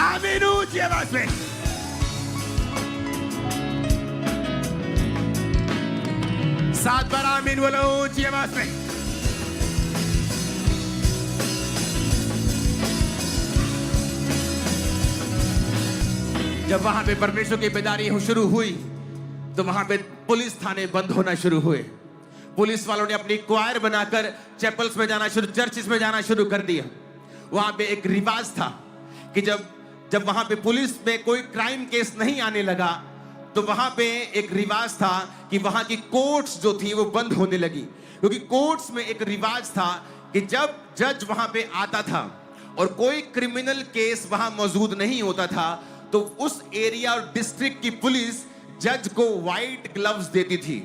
आमीन ऊंची आवाज में। सात बार आमीन बोलो ऊंची आवाज में। जब वहां पे परमेश्वर की बेदारी शुरू हुई तो वहां पे पुलिस थाने बंद होना शुरू हुए। पुलिस वालों ने अपनी क्वायर बनाकर चैपल्स में जाना शुरू, चर्चिस में जाना शुरू कर दिया। वहां पे एक रिवाज था कि जब वहां पे पुलिस में कोई क्राइम केस नहीं आने लगा तो वहां पे एक रिवाज था कि वहां की कोर्ट्स जो थी वो बंद होने लगी। क्योंकि कोर्ट्स में एक रिवाज था कि जब जज वहां पे आता था और कोई क्रिमिनल केस वहां मौजूद नहीं होता था तो उस एरिया और डिस्ट्रिक्ट की पुलिस जज को व्हाइट ग्लव्स देती थी।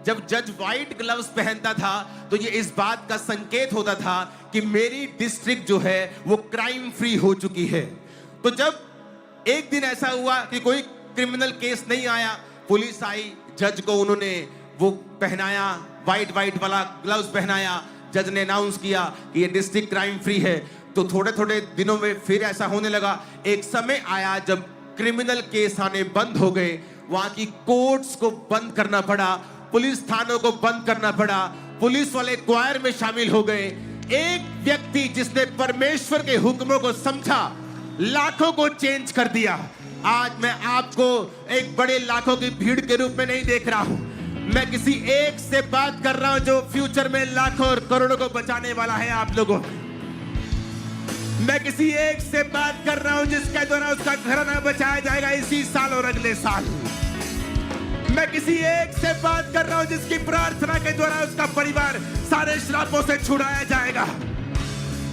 जब जज व्हाइट ग्लव्स पहनता था तो ये इस बात का संकेत होता था कि मेरी डिस्ट्रिक्ट जो है वो क्राइम फ्री हो चुकी है। तो जब एक दिन ऐसा हुआ कि कोई क्रिमिनल केस नहीं आया, पुलिस आई, जज को उन्होंने वो पहनाया, व्हाइट वाला ग्लव्स पहनाया। जज ने अनाउंस किया कि ये डिस्ट्रिक्ट क्राइम फ्री है। तो थोड़े थोड़े दिनों में फिर ऐसा होने लगा। एक समय आया जब क्रिमिनल केस आने बंद हो गए, वहां की कोर्ट्स को बंद करना पड़ा, पुलिस थानों को बंद करना पड़ा, पुलिस वाले क्वायर में शामिल हो गए। एक व्यक्ति जिसने परमेश्वर के हुक्मों को समझा, लाखों को चेंज कर दिया। आज मैं आपको एक बड़े लाखों की भीड़ के रूप में नहीं देख रहा हूं, मैं किसी एक से बात कर रहा हूं जो फ्यूचर में लाखों और करोड़ों को बचाने वाला है आप लोगों। मैं किसी एक से बात कर रहा हूं जिसके द्वारा उसका घराना बचाया जाएगा इसी साल और अगले साल। मैं किसी एक से बात कर रहा हूं जिसकी प्रार्थना के द्वारा उसका परिवार सारे श्रापों से छुड़ाया जाएगा।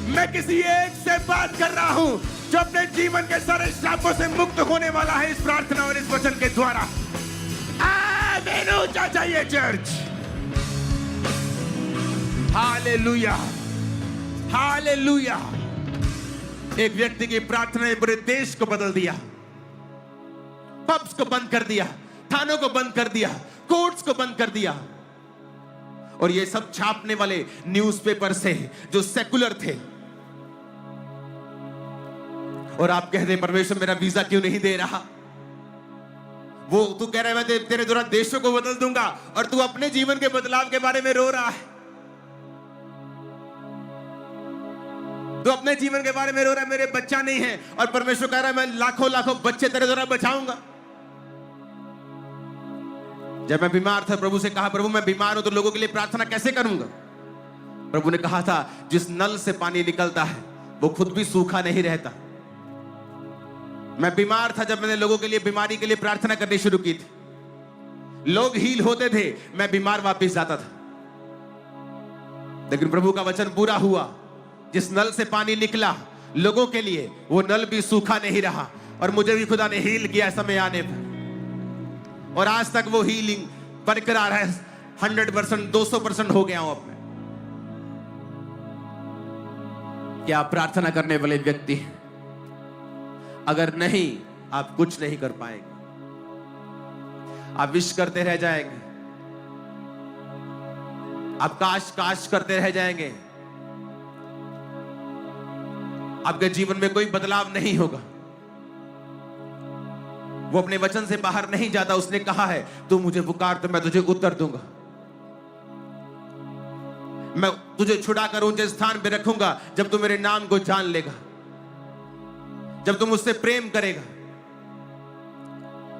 मैं किसी एक से बात कर रहा हूं जो अपने जीवन के सारे श्रापों से मुक्त होने वाला है इस प्रार्थना और इस वचन के द्वारा। आमीन ऊंचा चाहिए चर्च। Hallelujah, hallelujah. एक व्यक्ति की प्रार्थना ने पूरे देश को बदल दिया। पब्स को बंद कर दिया, थानों को बंद कर दिया, कोर्ट्स को बंद कर दिया। और ये सब छापने वाले न्यूज़पेपर से जो सेकुलर थे। और आप कहते हैं परमेश्वर मेरा वीजा क्यों नहीं दे रहा। वो तू कह रहा है मैं तेरे द्वारा देशों को बदल दूंगा और तू अपने जीवन के बदलाव के बारे में रो रहा है। तो अपने जीवन के बारे में रो रहा है, मेरे बच्चा नहीं है, और परमेश्वर कह रहा है मैं लाखों लाखों बच्चे तेरे द्वारा बचाऊंगा। जब मैं बीमार था प्रभु से कहा प्रभु मैं बीमार हूं तो लोगों के लिए प्रार्थना कैसे करूंगा। प्रभु ने कहा था जिस नल से पानी निकलता है वो खुद भी सूखा नहीं रहता। मैं बीमार था जब मैंने लोगों के लिए बीमारी के लिए प्रार्थना करनी शुरू की थी। लोग हील होते थे, मैं बीमार वापस जाता था। लेकिन प्रभु का वचन पूरा हुआ, जिस नल से पानी निकला लोगों के लिए वो नल भी सूखा नहीं रहा। और मुझे भी खुदा ने हील किया समय आने पर, और आज तक वो हीलिंग बरकरार है। 100%, 200% हो गया हूं अब मैं। क्या आप प्रार्थना करने वाले व्यक्ति हैं? अगर नहीं, आप कुछ नहीं कर पाएंगे। आप विश करते रह जाएंगे, आप काश काश करते रह जाएंगे, आपके जीवन में कोई बदलाव नहीं होगा। वो अपने वचन से बाहर नहीं जाता। उसने कहा है तू मुझे पुकार तो मैं तुझे उत्तर दूंगा, मैं तुझे छुड़ाकर ऊंचे स्थान पे रखूंगा जब तू मेरे नाम को जान लेगा, जब तुम मुझसे प्रेम करेगा।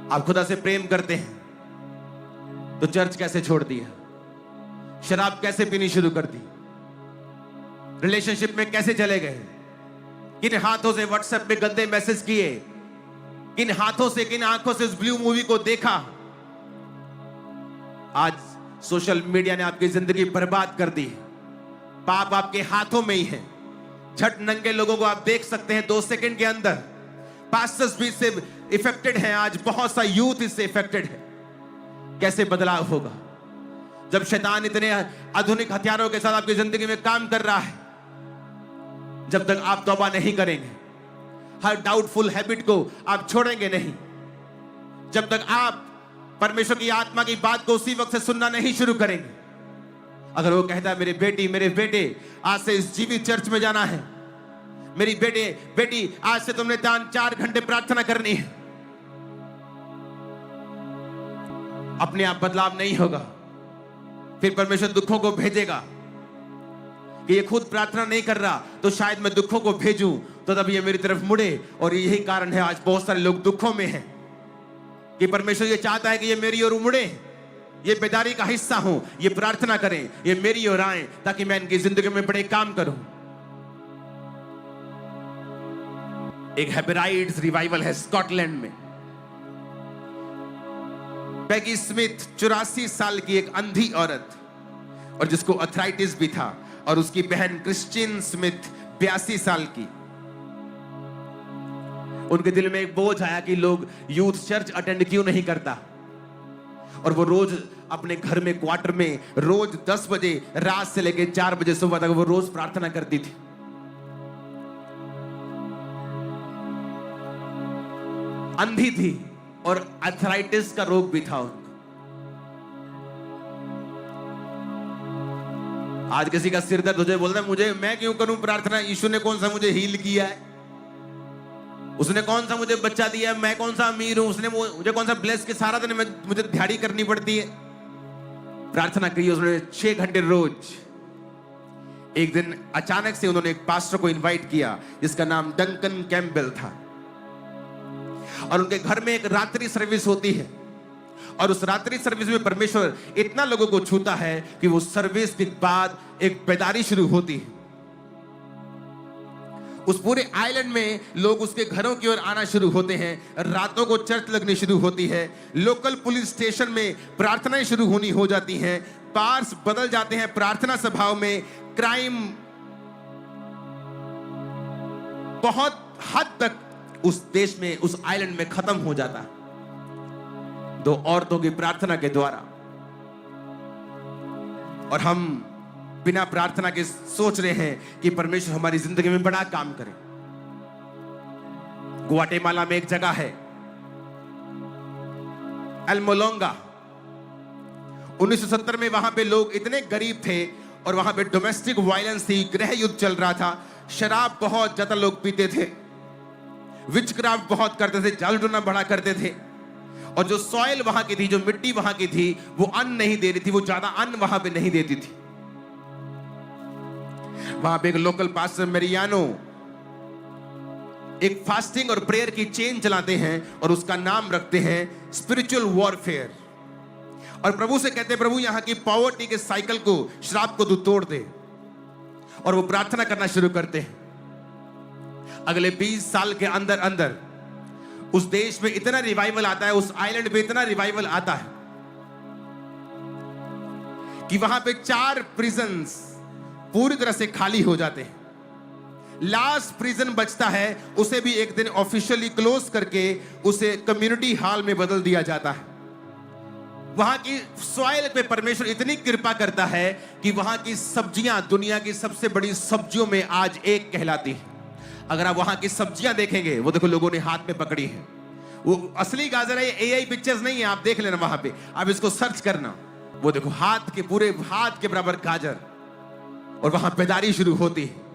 आप खुदा से प्रेम करते हैं तो चर्च कैसे छोड़ दिया, शराब कैसे पीनी शुरू कर दी, रिलेशनशिप में कैसे चले गए, किन हाथों से व्हाट्सएप पे गंदे मैसेज किए, किन हाथों से किन आंखों से उस ब्लू मूवी को देखा। आज सोशल मीडिया ने आपकी जिंदगी बर्बाद कर दी। पाप आपके हाथों में ही है। झट नंगे लोगों को आप देख सकते हैं 2 सेकंड के अंदर। पास्टर्स भी इससे इफेक्टेड हैं, आज बहुत सा यूथ इससे इफेक्टेड है। कैसे बदलाव होगा जब शैतान इतने आधुनिक हथियारों के साथ आपकी जिंदगी में काम कर रहा है? जब तक आप तौबा नहीं करेंगे, हर डाउटफुल हैबिट को आप छोड़ेंगे नहीं, जब तक आप परमेश्वर की आत्मा की बात को उसी वक्त से सुनना नहीं शुरू करेंगे। अगर वो कहता है मेरे बेटे आज से इस जीवित चर्च में जाना है, मेरी बेटी आज से तुमने 4 घंटे प्रार्थना करनी है, अपने आप बदलाव नहीं होगा। फिर परमेश्वर दुखों को भेजेगा कि ये खुद प्रार्थना नहीं कर रहा तो शायद मैं दुखों को भेजूं तो तब ये मेरी तरफ मुड़े। और यही कारण है आज बहुत सारे लोग दुखों में हैं कि परमेश्वर ये चाहता है कि ये मेरी ओर मुड़े, ये बेदारी का हिस्सा हूं, ये प्रार्थना करें, ये मेरी ओर आए ताकि मैं इनकी जिंदगी में बड़े काम करूं। एक हेबराइड्स रिवाइवल है स्कॉटलैंड में। पैगी स्मिथ 84 साल की एक अंधी औरत, और जिसको अर्थराइटिस भी था, और उसकी बहन क्रिस्टिन स्मिथ 82 साल की। उनके दिल में एक बोझ आया कि लोग यूथ चर्च अटेंड क्यों नहीं करता, और वो रोज अपने घर में क्वार्टर में रोज 10 बजे रात से लेकर 4 बजे सुबह तक वो रोज प्रार्थना करती थी। अंधी थी और अर्थराइटिस का रोग भी था उनको। आज किसी का सिर दर्द हो जाए, बोलता है मैं क्यों करूं प्रार्थना, यीशु ने कौन सा मुझे हील किया है, उसने कौन सा मुझे बच्चा दिया है, मैं कौन सा अमीर हूं, उसने मुझे कौन सा ब्लेस के सारा दिन मुझे दिहाड़ी करनी पड़ती है। प्रार्थना करी उसने 6 घंटे रोज। एक दिन अचानक से उन्होंने एक पास्टर को इनवाइट किया जिसका नाम डंकन कैम्पबेल था, और उनके घर में एक रात्रि सर्विस होती है, और उस रात्रि सर्विस में परमेश्वर इतना लोगों को छूता है कि वो सर्विस के बाद एक बेदारी शुरू होती है। उस पूरे आइलैंड में लोग उसके घरों की ओर आना शुरू होते हैं, रातों को चर्च लगनी शुरू होती है, लोकल पुलिस स्टेशन में प्रार्थनाएं शुरू होनी हो जाती हैं, बार्स बदल जाते हैं प्रार्थना सभाओं में, क्राइम बहुत हद तक उस देश में, उस आइलैंड में खत्म हो जाता है 2 औरतों की प्रार्थना के द्वारा। और हम बिना प्रार्थना के सोच रहे हैं कि परमेश्वर हमारी जिंदगी में बड़ा काम करे। ग्वाटेमाला में एक जगह है एल्मोलोंगा। 1970 में वहां पे लोग इतने गरीब थे और वहां पे डोमेस्टिक वायलेंस थी, गृह युद्ध चल रहा था, शराब बहुत ज्यादा लोग पीते थे, विचक्राफ्ट बहुत करते थे, जाल टूना बड़ा करते थे, और जो सॉइल वहां की थी, जो मिट्टी वहां की थी, वो अन्न नहीं दे रही थी, वो ज्यादा अन्न वहां पे नहीं देती थी। वहां पे एक लोकल पास्टर मेरियानो एक फास्टिंग और प्रेयर की चेन चलाते हैं और उसका नाम रखते हैं स्पिरिचुअल वॉरफेयर, और प्रभु से कहते हैं प्रभु यहाँ की पॉवर्टी के साइकिल को, श्राप को तू तोड़ दे, और वो प्रार्थना करना शुरू करते हैं। अगले 20 साल के अंदर अंदर उस देश में इतना रिवाइवल आता है, उस आइलैंड पे इतना रिवाइवल आता है कि वहां पे 4 प्रिजन्स पूरी तरह से खाली हो जाते हैं। लास्ट प्रिजन बचता है, उसे भी एक दिन ऑफिशियली क्लोज करके उसे कम्युनिटी हॉल में बदल दिया जाता है। वहां की सॉइल पे परमेश्वर इतनी कृपा करता है कि वहां की सब्जियां दुनिया की सबसे बड़ी सब्जियों में आज एक कहलाती है। अगर आप वहां की सब्जियां देखेंगे, वो देखो लोगों ने हाथ में पकड़ी है, वो असली गाजर है, एआई पिक्चर्स नहीं है, आप देख लेना वहां पे, आप इसको सर्च करना। वो देखो हाथ के, पूरे हाथ के बराबर गाजर, और वहां पैदारी शुरू होती है।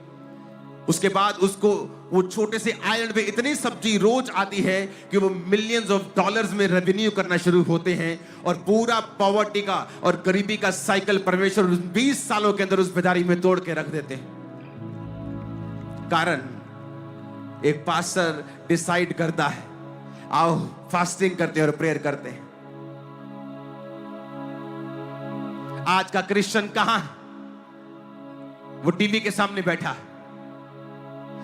उसके बाद उसको वो छोटे से आइलैंड पे इतनी सब्जी रोज आती है कि वो मिलियंस ऑफ डॉलर्स में रेवेन्यू करना शुरू होते हैं, और पूरा पॉवर्टी का और गरीबी का साइकिल परमेश्वर 20 सालों के अंदर उस पैदारी में तोड़ के रख देते हैं। कारण एक पास्टर डिसाइड करता है, आओ फास्टिंग करते हैं और प्रेयर करते हैं। आज का क्रिश्चियन कहां है? वो टीवी के सामने बैठा है,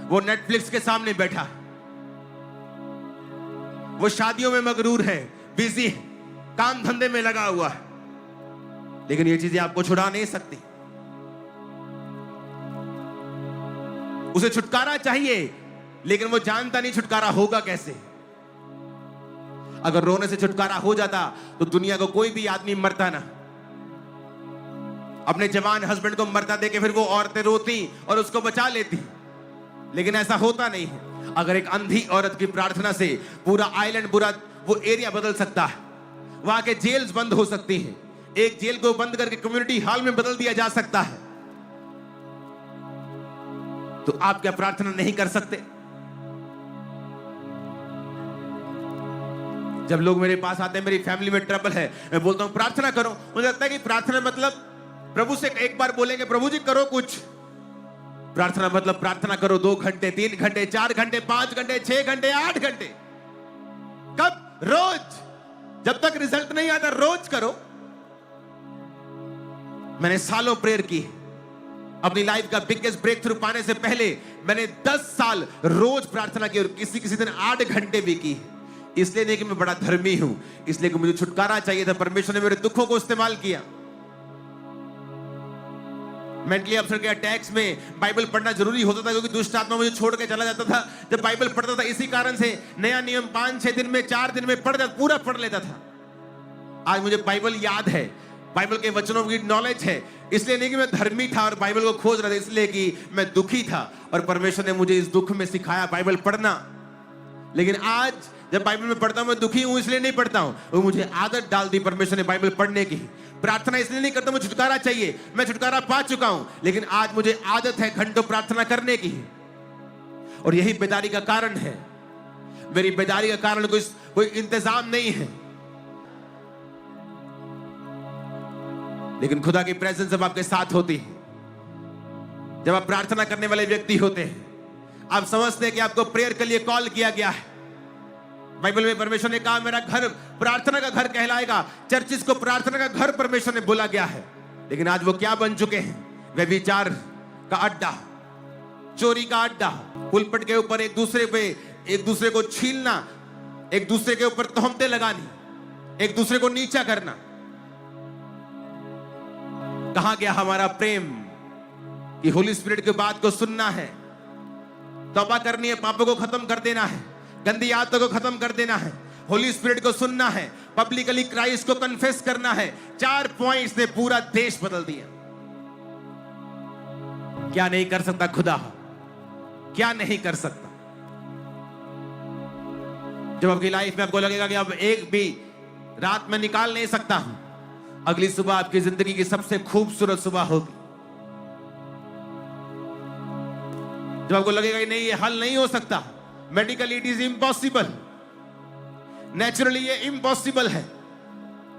वो नेटफ्लिक्स के सामने बैठा है, वो शादियों में मगरूर है, बिजी है, काम धंधे में लगा हुआ है। लेकिन ये चीजें आपको छुड़ा नहीं सकती। उसे छुटकारा चाहिए, लेकिन वो जानता नहीं छुटकारा होगा कैसे। अगर रोने से छुटकारा हो जाता तो दुनिया को कोई भी आदमी मरता ना। अपने जवान हस्बैंड को मरता देके फिर वो औरतें रोती और उसको बचा लेती, लेकिन ऐसा होता नहीं है। अगर एक अंधी औरत की प्रार्थना से पूरा आइलैंड, पूरा वो एरिया बदल सकता है। वहां के जेल्स बंद हो सकती हैं, एक जेल को बंद करके कम्युनिटी हॉल में बदल दिया जा सकता है। तो आप क्या प्रार्थना नहीं कर सकते? जब लोग मेरे पास आते हैं, मेरी फैमिली में ट्रबल है, मैं बोलता हूं प्रार्थना करो। मुझे लगता है कि प्रार्थना मतलब प्रभु से एक बार बोलेंगे प्रभु जी करो कुछ। प्रार्थना मतलब प्रार्थना करो 2 घंटे, 3 घंटे, 4 घंटे, 5 घंटे, 6 घंटे, 8 घंटे। कब? रोज। जब तक रिजल्ट नहीं आता रोज करो। मैंने सालों प्रेयर की। अपनी लाइफ का बिगेस्ट ब्रेक थ्रू पाने से पहले मैंने 10 साल रोज प्रार्थना की, और किसी किसी दिन 8 घंटे भी की। इसलिए नहीं कि मैं बड़ा धर्मी हूं, इसलिए कि मुझे छुटकारा चाहिए था। परमेश्वर ने मेरे दुखों को इस्तेमाल किया। मेंटली अपसेट के अटैक्स में बाइबल पढ़ना जरूरी होता था, क्योंकि दुष्ट आत्मा मुझे छोड़ के चला जाता था जब बाइबल पढ़ता था। इसी कारण से नया नियम 5-6 दिन में, 4 दिन में पूरा पढ़ लेता था। आज मुझे बाइबल याद है, बाइबल के वचनों की नॉलेज है। इसलिए नहीं कि मैं धर्मी था और बाइबल को खोज रहा था, इसलिए कि मैं दुखी था और परमेश्वर ने मुझे इस दुख में सिखाया बाइबल पढ़ना। लेकिन आज जब बाइबल में पढ़ता हूं, मैं दुखी हूं इसलिए नहीं पढ़ता हूं, वो मुझे आदत डाल दी परमेश्वर ने बाइबल पढ़ने की। प्रार्थना इसलिए नहीं करता, मुझे छुटकारा चाहिए, मैं छुटकारा पा चुका हूं, लेकिन आज मुझे आदत है घंटों प्रार्थना करने की। और यही बेदारी का कारण है। मेरी बेदारी का कारण कोई इंतजाम नहीं है, लेकिन खुदा की प्रेजेंस जब आपके साथ होती है, जब आप प्रार्थना करने वाले व्यक्ति होते हैं, आप समझते हैं कि आपको प्रेयर के लिए कॉल किया गया है। बाइबल में परमेश्वर ने कहा मेरा घर प्रार्थना का घर कहलाएगा। चर्चिस को प्रार्थना का घर परमेश्वर ने बोला गया है। लेकिन आज वो क्या बन चुके हैं? व्यभिचार का अड्डा, चोरी का अड्डा, पुलपट के ऊपर एक दूसरे को छीलना, एक दूसरे के ऊपर तोहमतें लगानी, एक दूसरे को नीचा करना। कहां गया हमारा प्रेम कि होली स्पिरिट की बात को सुनना है, तौबा करनी है, पापों को खत्म कर देना है, गंदी आदतों को खत्म कर देना है, होली स्पिरिट को सुनना है, पब्लिकली क्राइस्ट को कन्फेस करना है। 4 पॉइंट्स ने पूरा देश बदल दिया। क्या नहीं कर सकता खुदा? क्या नहीं कर सकता? जब आपकी लाइफ में आपको लगेगा कि अब एक भी रात में निकाल नहीं सकता हूं, अगली सुबह आपकी जिंदगी की सबसे खूबसूरत सुबह होगी। जब आपको लगेगा कि नहीं ये हल नहीं हो सकता, medically it is impossible, naturally ये इम्पॉसिबल है,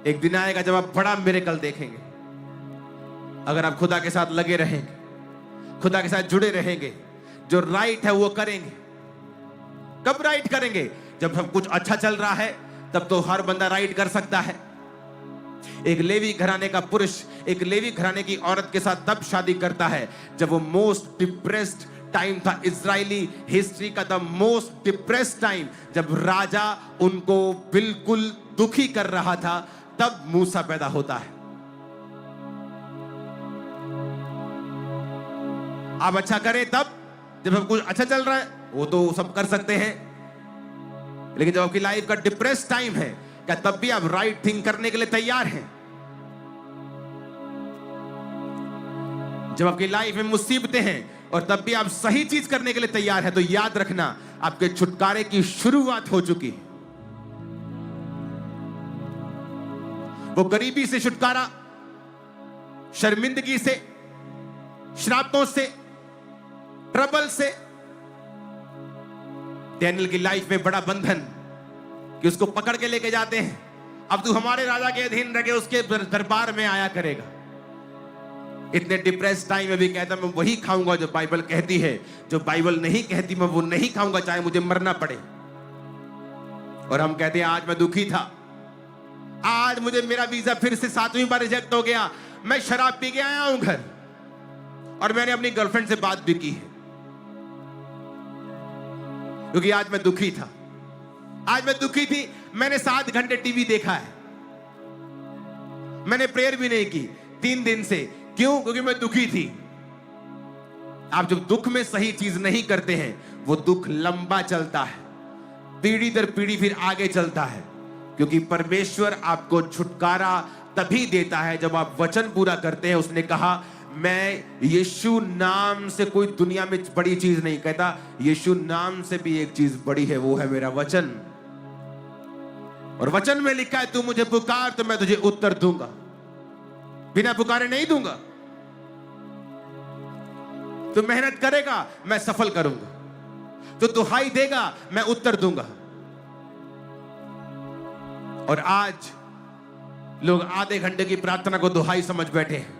एक दिन आएगा जब आप बड़ा मिरेकल देखेंगे। अगर आप खुदा के साथ लगे रहेंगे, खुदा के साथ जुड़े रहेंगे, जो राइट है वो करेंगे। कब राइट करेंगे? जब सब कुछ अच्छा चल रहा है, तब तो हर बंदा राइट कर सकता है। एक लेवी घराने का पुरुष एक लेवी घराने की औरत के साथ तब शादी करता है जब वो मोस्ट डिप्रेस्ड टाइम था, इजरायली हिस्ट्री का द मोस्ट डिप्रेस्ड टाइम, जब राजा उनको बिल्कुल दुखी कर रहा था, तब मूसा पैदा होता है। आप अच्छा करें तब, जब सब कुछ अच्छा चल रहा है वो तो सब कर सकते हैं, लेकिन जब आपकी लाइफ का डिप्रेस्ड टाइम है, क्या तब भी आप राइट थिंग करने के लिए तैयार हैं? जब आपकी लाइफ में मुसीबतें हैं और तब भी आप सही चीज करने के लिए तैयार हैं, तो याद रखना आपके छुटकारे की शुरुआत हो चुकी है। वो गरीबी से छुटकारा, शर्मिंदगी से, श्रापों से, ट्रबल से। डैनियल की लाइफ में बड़ा बंधन कि उसको पकड़ के लेके जाते हैं, अब तू हमारे राजा के अधीन रह के उसके दरबार में आया करेगा। इतने डिप्रेस टाइम में भी कहता मैं वही खाऊंगा जो बाइबल कहती है, जो बाइबल नहीं कहती मैं वो नहीं खाऊंगा, चाहे मुझे मरना पड़े। और हम कहते हैं आज मैं दुखी था, आज मुझे मेरा वीजा फिर से 7वीं बार रिजेक्ट हो गया, मैं शराब पी के आया हूं घर, और मैंने अपनी गर्लफ्रेंड से बात भी की है, क्योंकि आज मैं दुखी था, आज मैं दुखी थी। मैंने 7 घंटे टीवी देखा है, मैंने प्रेयर भी नहीं की 3 दिन से। क्यों? क्योंकि मैं दुखी थी। आप जब दुख में सही चीज नहीं करते हैं, वो दुख लंबा चलता है, पीढ़ी दर पीढ़ी फिर आगे चलता है, क्योंकि परमेश्वर आपको छुटकारा तभी देता है जब आप वचन पूरा करते हैं। उसने कहा मैं यीशु नाम से कोई दुनिया में बड़ी चीज नहीं कहता, यीशु नाम से भी एक चीज बड़ी है, वो है मेरा वचन। और वचन में लिखा है तू मुझे पुकार तो मैं तुझे उत्तर दूंगा, बिना पुकारे नहीं दूंगा। तू मेहनत करेगा मैं सफल करूंगा, तो दुहाई देगा मैं उत्तर दूंगा। और आज लोग आधे घंटे की प्रार्थना को दुहाई समझ बैठे हैं,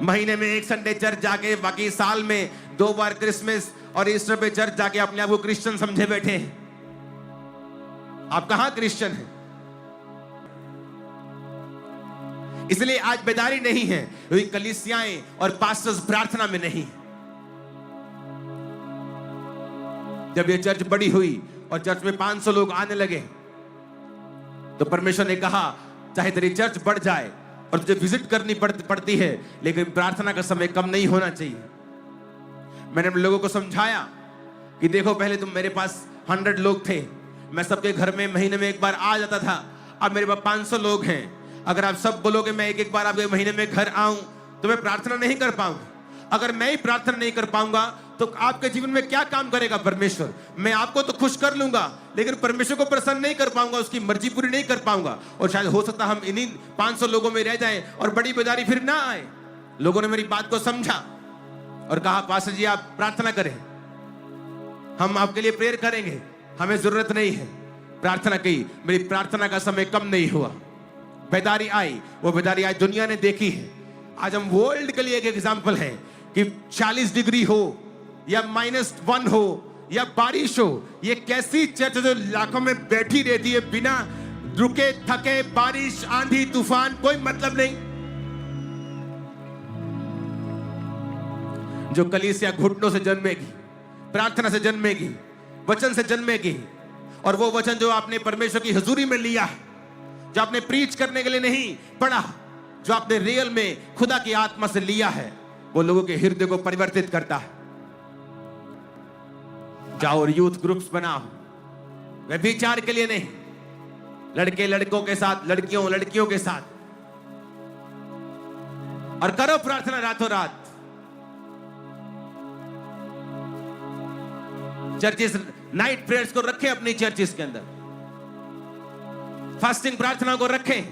महीने में 1 संडे चर्च जाके, बाकी साल में 2 बार क्रिसमस और ईस्टर पे चर्च जाके अपने आप को क्रिश्चियन समझे बैठे हैं। आप कहां क्रिश्चियन हैं? इसलिए आज बेदारी नहीं है, क्योंकि कलीसियाएं और पास्टर्स प्रार्थना में नहीं। जब ये चर्च बड़ी हुई और चर्च में 500 लोग आने लगे, तो परमेश्वर ने कहा चाहे तेरी चर्च बढ़ जाए और तुझे विजिट करनी पड़ती है, लेकिन प्रार्थना का समय कम नहीं होना चाहिए। मैंने अपने लोगों को समझाया कि देखो पहले तुम मेरे पास 100 लोग थे, मैं सबके घर में महीने में 1 बार आ जाता था, अब मेरे पास 500 लोग हैं। अगर आप सब बोलोगे मैं 1-1 बार आपके महीने में घर आऊं, तो मैं प्रार्थना नहीं कर पाऊंगा। अगर मैं ही प्रार्थना नहीं कर पाऊंगा तो आपके जीवन में क्या काम करेगा परमेश्वर? मैं आपको तो खुश कर लूंगा, लेकिन परमेश्वर को प्रसन्न नहीं कर पाऊंगा, उसकी मर्जी पूरी नहीं कर पाऊंगा। और शायद हो सकता हम इन्हीं 500 लोगों में रह जाएं और बड़ी बेदारी फिर ना आए। लोगों ने मेरी बात को समझा और कहा पास्टर जी आप प्रार्थना करें, हम आपके लिए प्रेयर करेंगे, हमें जरूरत नहीं है। प्रार्थना की, मेरी प्रार्थना का समय कम नहीं हुआ, बेदारी आई। वो बेदारी आज दुनिया ने देखी है। आज हम वर्ल्ड के लिए एक एग्जाम्पल है कि 40 डिग्री हो या -1 हो या बारिश हो, ये कैसी चर्च जो लाखों में बैठी रहती है बिना रुके थके, बारिश आंधी तूफान कोई मतलब नहीं। जो कलीसिया घुटनों से जन्मेगी, प्रार्थना से जन्मेगी, वचन से जन्मेगी, और वो वचन जो आपने परमेश्वर की हुजूरी में लिया है, जो आपने प्रीच करने के लिए नहीं पढ़ा, जो आपने रियल में खुदा की आत्मा से लिया है, वो लोगों के हृदय को परिवर्तित करता है। जाओ और यूथ ग्रुप्स बनाओ, वे विचार के लिए नहीं, लड़के लड़कों के साथ, लड़कियों लड़कियों के साथ, और करो प्रार्थना रातों रात। चर्चिस नाइट प्रेयर्स को रखें अपनी चर्चिस के अंदर, फास्टिंग प्रार्थना को रखें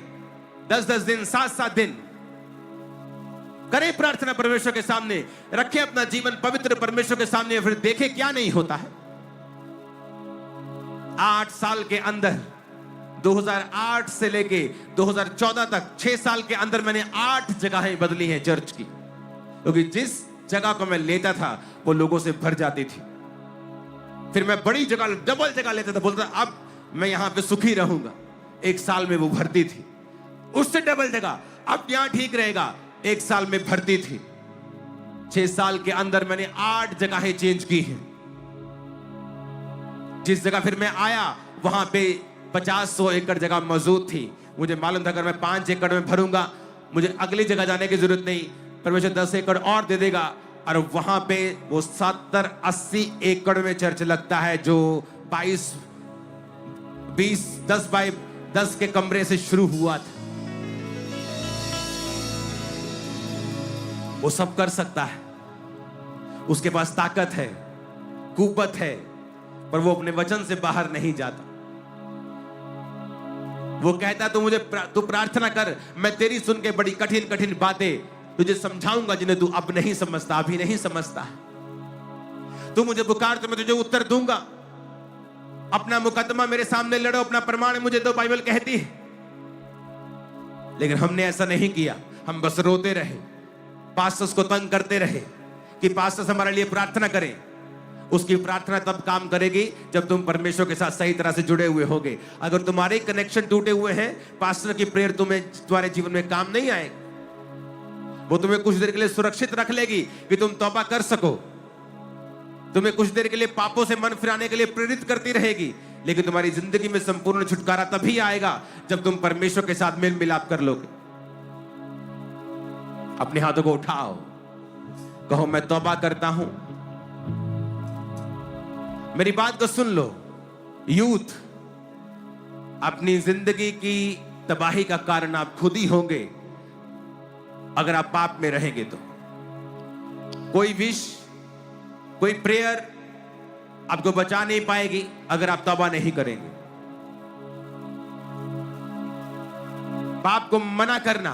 10-10 दिन, 7-7 दिन करें प्रार्थना परमेश्वर के सामने, रखें अपना जीवन पवित्र परमेश्वर के सामने, फिर देखें क्या नहीं होता है। 8 साल के अंदर, 2008 से लेके 2014 तक 6 साल के अंदर मैंने 8 जगहें बदली हैं चर्च की, क्योंकि जिस जगह को मैं लेता था वो लोगों से भर जाती थी। फिर मैं बड़ी जगह, डबल जगह लेता था, बोलता अब मैं यहां पे सुखी रहूंगा। 1 साल में वो भरती थी, उससे डबल जगह, अब यहां ठीक रहेगा, 1 साल में भरती थी। 6 साल के अंदर मैंने 8 जगहें चेंज की हैं। जिस जगह फिर मैं आया वहां पे 50-100 एकड़ जगह मौजूद थी। मुझे मालूम था अगर मैं 5 एकड़ में भरूंगा मुझे अगली जगह जाने की जरूरत नहीं, परमेश्वर 10 एकड़ और दे देगा, और वहां पे वो 70-80 एकड़ में चर्च लगता है, जो 10 बाय 10 के कमरे से शुरू हुआ था। वो सब कर सकता है, उसके पास ताकत है, कुव्वत है, पर वो अपने वचन से बाहर नहीं जाता। वो कहता तू प्रार्थना कर, मैं तेरी सुन के बड़ी कठिन कठिन बातें तुझे समझाऊंगा जिन्हें तू अब नहीं समझता, अभी नहीं समझता। तू मुझे पुकार तो मैं तुझे उत्तर दूंगा। अपना मुकदमा मेरे सामने लड़ो, अपना प्रमाण मुझे दो, बाइबल कहती है। लेकिन हमने ऐसा नहीं किया, हम बस रोते रहे, पास्टर्स को तंग करते रहे कि पास्टर्स हमारे लिए प्रार्थना करें। उसकी प्रार्थना तब काम करेगी जब तुम परमेश्वर के साथ सही तरह से जुड़े हुए होगे। अगर तुम्हारे कनेक्शन टूटे हुए हैं, पास्टर की प्रेयर तुम्हारे जीवन में काम नहीं आएगी। वो तुम्हें कुछ देर के लिए सुरक्षित रख लेगी कि तुम तौबा कर सको, तुम्हें कुछ देर के लिए पापों से मन फिराने के लिए प्रेरित करती रहेगी, लेकिन तुम्हारी जिंदगी में संपूर्ण छुटकारा तभी आएगा जब तुम परमेश्वर के साथ मेल मिलाप कर लोगे। अपने हाथों को उठाओ, कहो मैं तौबा करता हूं। मेरी बात को सुन लो, यूथ, अपनी जिंदगी की तबाही का कारण आप खुद ही होंगे अगर आप पाप में रहेंगे तो। कोई विश, कोई प्रेयर आपको बचा नहीं पाएगी अगर आप तौबा नहीं करेंगे। पाप को मना करना,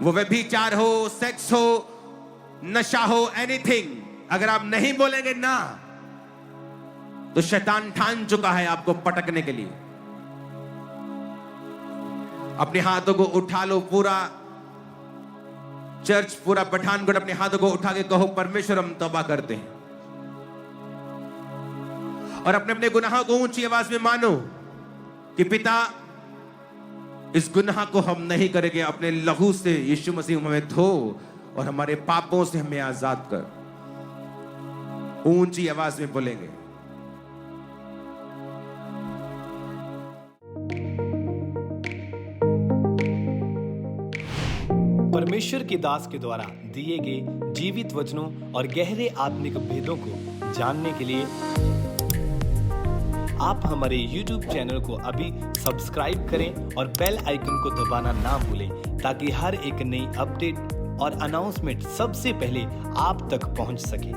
वो व्यभिचार हो, सेक्स हो, नशा हो, एनीथिंग, अगर आप नहीं बोलेंगे ना, तो शैतान ठान चुका है आपको पटकने के लिए। अपने हाथों को उठा लो, पूरा चर्च, पूरा पठानकोट अपने हाथों को उठा के कहो परमेश्वर हम तौबा करते हैं। और अपने अपने गुनाहों को ऊंची आवाज में मानो कि पिता, इस गुनाह को हम नहीं करेंगे। अपने लहू से यीशु मसीह हमें धो और हमारे पापों से हमें आजाद कर। ऊंची आवाज में बोलेंगे। परमेश्वर के दास के द्वारा दिए गए जीवित वचनों और गहरे आत्मिक भेदों को जानने के लिए आप हमारे YouTube चैनल को अभी सब्सक्राइब करें और बेल आइकन को दबाना ना भूलें, ताकि हर एक नई अपडेट और अनाउंसमेंट सबसे पहले आप तक पहुंच सके।